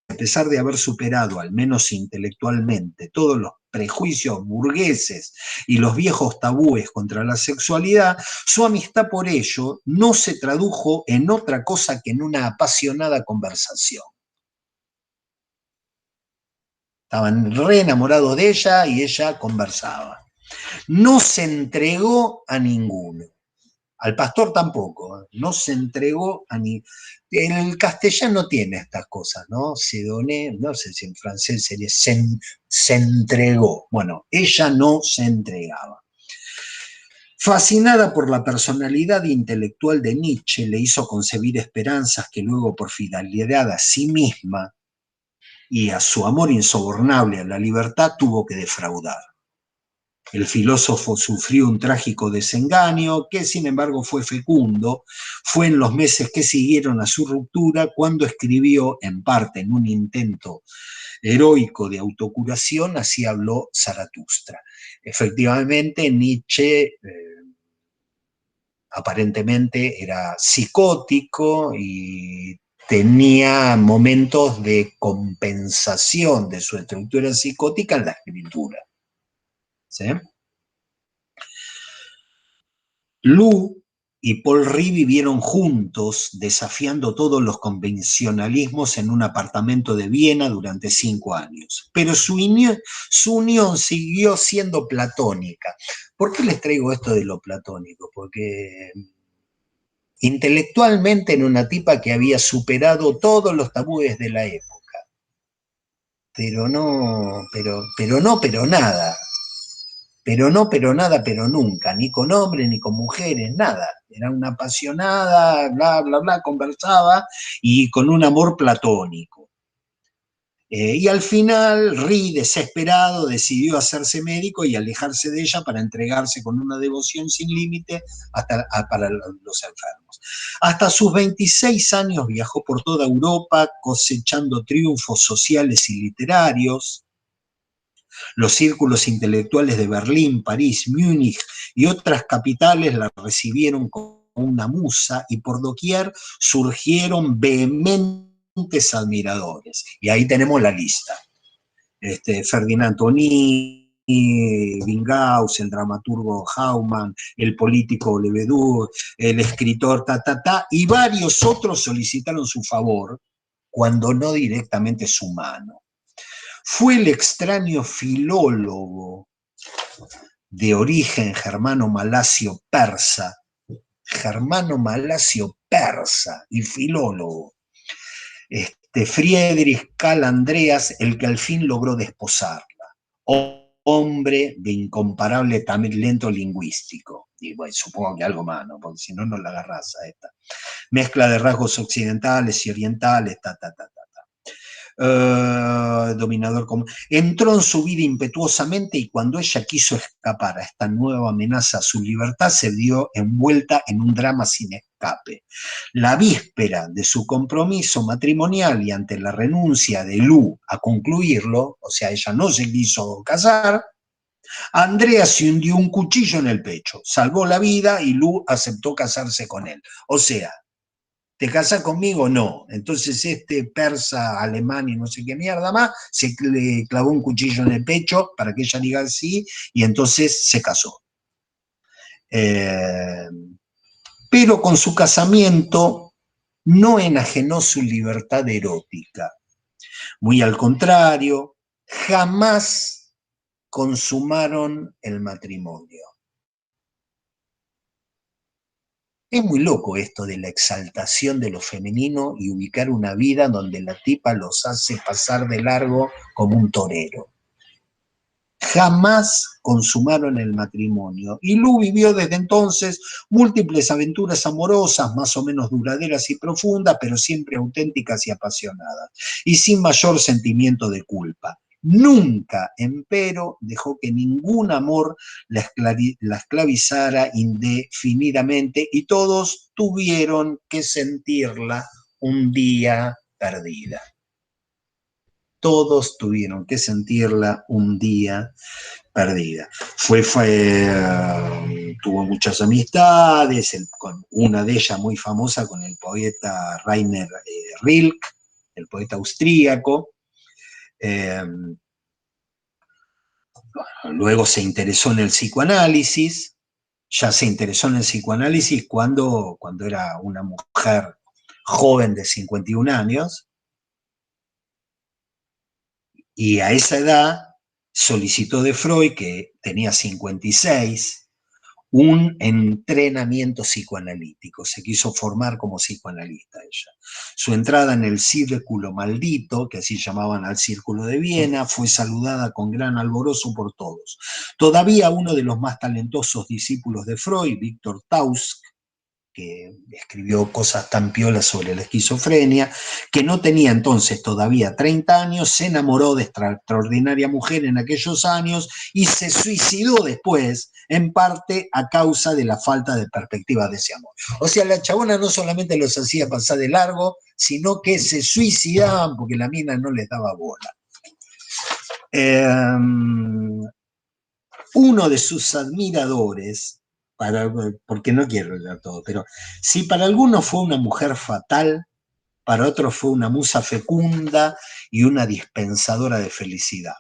a pesar de haber superado, al menos intelectualmente, todos los prejuicios burgueses y los viejos tabúes contra la sexualidad, su amistad por ello no se tradujo en otra cosa que en una apasionada conversación. Estaban re enamorados de ella y ella conversaba. No se entregó a ninguno. Al pastor tampoco, no se entregó a ni. El castellano tiene estas cosas, ¿no? Se doné, no sé si en francés sería se entregó. Bueno, ella no se entregaba. Fascinada por la personalidad intelectual de Nietzsche, le hizo concebir esperanzas que luego, por fidelidad a sí misma y a su amor insobornable a la libertad, tuvo que defraudar. El filósofo sufrió un trágico desengaño que sin embargo fue fecundo. Fue en los meses que siguieron a su ruptura cuando escribió, en parte en un intento heroico de autocuración, así habló Zaratustra. Efectivamente, Nietzsche aparentemente era psicótico y tenía momentos de compensación de su estructura psicótica en la escritura. ¿Sí? Lou y Paul Ry vivieron juntos, desafiando todos los convencionalismos en un apartamento de Viena durante 5 años. Pero su unión siguió siendo platónica. ¿Por qué les traigo esto de lo platónico? Porque intelectualmente era una tipa que había superado todos los tabúes de la época. Pero nada. Pero nada, pero nunca, ni con hombres, ni con mujeres, nada. Era una apasionada, bla, bla, bla, conversaba y con un amor platónico. Y al final, Ry, desesperado, decidió hacerse médico y alejarse de ella para entregarse con una devoción sin límite para los enfermos. Hasta sus 26 años viajó por toda Europa cosechando triunfos sociales y literarios. Los círculos intelectuales de Berlín, París, Múnich y otras capitales la recibieron como una musa y por doquier surgieron vehementes admiradores. Y ahí tenemos la lista. Ferdinand Toni, Vingaus, el dramaturgo Hauman, el político Lebedour, el escritor y varios otros solicitaron su favor, cuando no directamente su mano. Fue el extraño filólogo de origen germano-malasio-persa y filólogo, Friedrich Karl Andreas, el que al fin logró desposarla. Hombre de incomparable talento lingüístico. Y bueno, supongo que algo más, ¿no? Porque si no, no la agarrás a esta. Mezcla de rasgos occidentales y orientales, dominador común. Entró en su vida impetuosamente y cuando ella quiso escapar a esta nueva amenaza a su libertad, se vio envuelta en un drama sin escape. La víspera de su compromiso matrimonial y ante la renuncia de Lou a concluirlo, o sea, ella no se quiso casar, Andrea se hundió un cuchillo en el pecho, salvó la vida y Lou aceptó casarse con él. O sea, ¿te casas conmigo? No. Entonces persa, alemán y no sé qué mierda más, se le clavó un cuchillo en el pecho para que ella diga sí, y entonces se casó. Pero con su casamiento no enajenó su libertad erótica. Muy al contrario, jamás consumaron el matrimonio. Es muy loco esto de la exaltación de lo femenino y ubicar una vida donde la tipa los hace pasar de largo como un torero. Jamás consumaron el matrimonio y Lou vivió desde entonces múltiples aventuras amorosas, más o menos duraderas y profundas, pero siempre auténticas y apasionadas, y sin mayor sentimiento de culpa. Nunca, empero, dejó que ningún amor la esclavizara indefinidamente y todos tuvieron que sentirla un día perdida. Todos tuvieron que sentirla un día perdida. Tuvo muchas amistades, con una de ellas muy famosa con el poeta Rainer Rilke, el poeta austríaco. Luego se interesó en el psicoanálisis, ya se interesó en el psicoanálisis cuando era una mujer joven de 51 años, y a esa edad solicitó de Freud, que tenía 56, un entrenamiento psicoanalítico, se quiso formar como psicoanalista ella. Su entrada en el Círculo Maldito, que así llamaban al Círculo de Viena, fue saludada con gran alborozo por todos. Todavía uno de los más talentosos discípulos de Freud, Víctor Tausk, que escribió cosas tan piolas sobre la esquizofrenia, que no tenía entonces todavía 30 años, se enamoró de esta extraordinaria mujer en aquellos años y se suicidó después, en parte a causa de la falta de perspectiva de ese amor. O sea, la chabona no solamente los hacía pasar de largo, sino que se suicidaban porque la mina no les daba bola. Uno de sus admiradores, porque no quiero leer todo, pero si para algunos fue una mujer fatal, para otros fue una musa fecunda y una dispensadora de felicidad,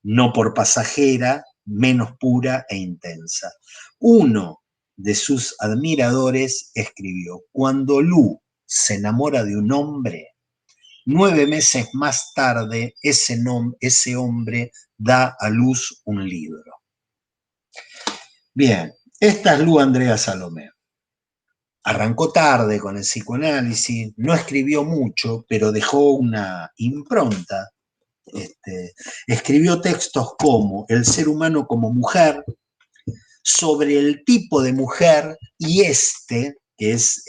no por pasajera, menos pura e intensa. Uno de sus admiradores escribió: cuando Lu se enamora de un hombre, 9 meses más tarde ese hombre da a luz un libro. Bien, esta es Lu Andrea Salomé. Arrancó tarde con el psicoanálisis, no escribió mucho, pero dejó una impronta. Escribió textos como El ser humano como mujer, sobre el tipo de mujer, y que es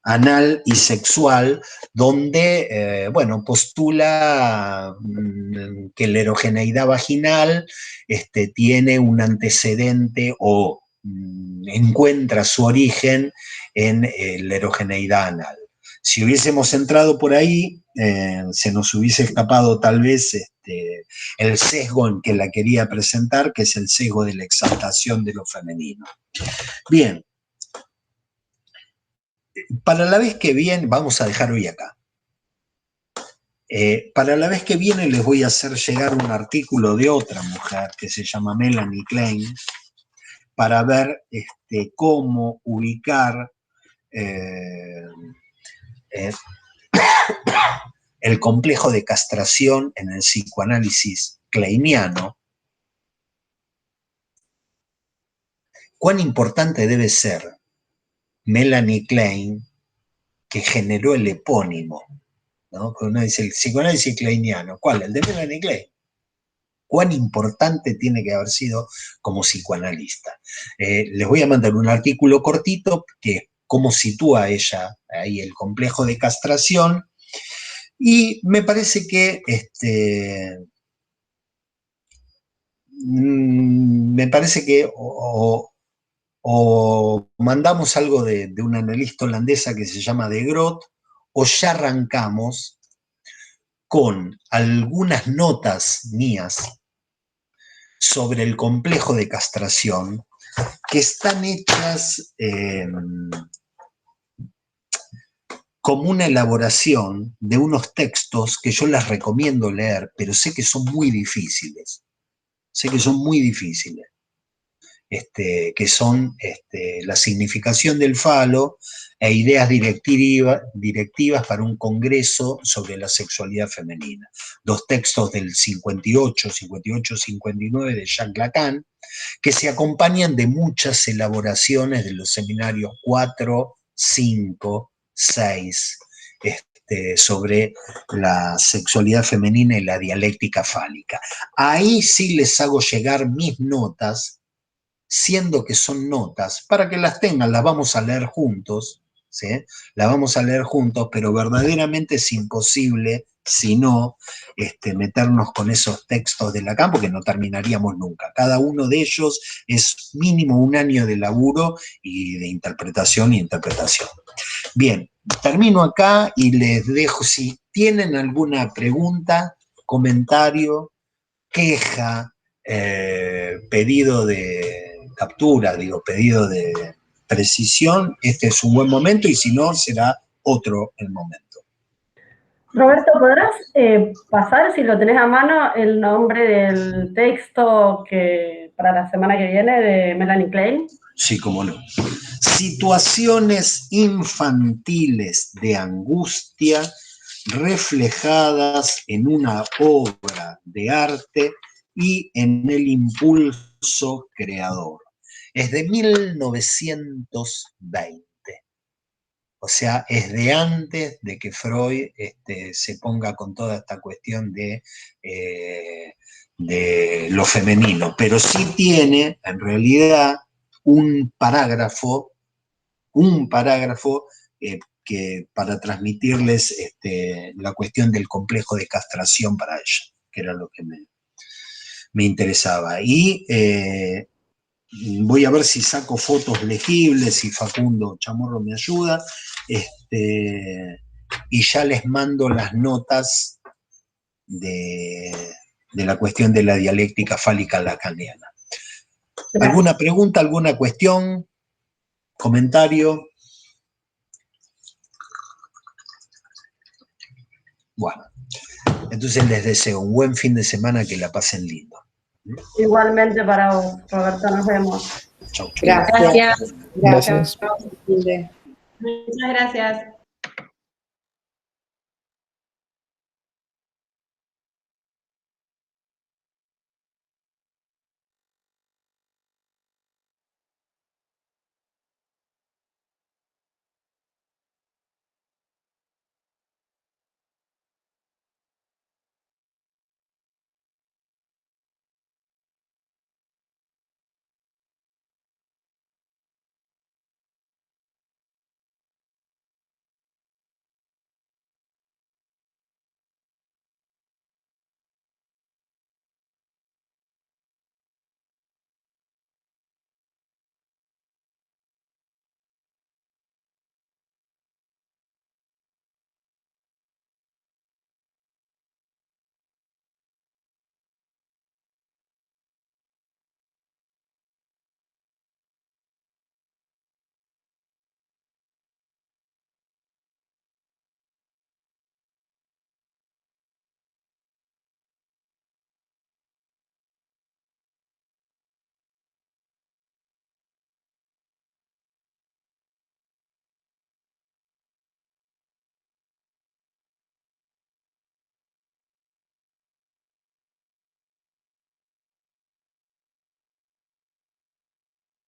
anal y sexual, donde, bueno, postula que la erogeneidad vaginal tiene un antecedente o encuentra su origen en la erogeneidad anal. Si hubiésemos entrado por ahí, se nos hubiese escapado tal vez el sesgo en que la quería presentar, que es el sesgo de la exaltación de lo femenino. Bien. Para la vez que viene, vamos a dejar hoy acá. Para la vez que viene les voy a hacer llegar un artículo de otra mujer que se llama Melanie Klein, para ver cómo ubicar el complejo de castración en el psicoanálisis kleiniano. Cuán importante debe ser Melanie Klein, que generó el epónimo, ¿no? Porque uno dice el psicoanálisis kleiniano, ¿cuál? El de Melanie Klein. Cuán importante tiene que haber sido como psicoanalista. Les voy a mandar un artículo cortito que cómo sitúa ella ahí el complejo de castración, y me parece que o mandamos algo de una analista holandesa que se llama De Groot, o ya arrancamos con algunas notas mías sobre el complejo de castración que están hechas como una elaboración de unos textos que yo les recomiendo leer, pero sé que son muy difíciles. Sé que son muy difíciles. Que son la significación del falo e ideas directivas para un congreso sobre la sexualidad femenina. Dos textos del 58-59 de Jacques Lacan, que se acompañan de muchas elaboraciones de los seminarios 4, 5, 6, sobre la sexualidad femenina y la dialéctica fálica. Ahí sí les hago llegar mis notas, siendo que son notas, para que las tengan, las vamos a leer juntos, ¿sí? Las vamos a leer juntos, pero verdaderamente es imposible, si no, meternos con esos textos de Lacan, porque no terminaríamos nunca. Cada uno de ellos es mínimo un año de laburo y de interpretación y interpretación. Bien, termino acá y les dejo, si tienen alguna pregunta, comentario, queja, pedido de captura, pedido de precisión, este es un buen momento, y si no, será otro el momento. Roberto, ¿podrás pasar, si lo tenés a mano, el nombre del texto para la semana que viene de Melanie Klein? Sí, cómo no. Situaciones infantiles de angustia reflejadas en una obra de arte y en el impulso creador. Es de 1920. O sea, es de antes de que Freud se ponga con toda esta cuestión de lo femenino. Pero sí tiene, en realidad, un parágrafo que para transmitirles la cuestión del complejo de castración para ella, que era lo que me interesaba. Y voy a ver si saco fotos legibles, si Facundo Chamorro me ayuda, y ya les mando las notas de la cuestión de la dialéctica fálica lacaniana. ¿Alguna pregunta, alguna cuestión, comentario? Bueno, entonces les deseo un buen fin de semana, que la pasen lindo. Igualmente para vos, Roberto, nos vemos. Chau, chau. Gracias. Gracias. Gracias. Muchas gracias.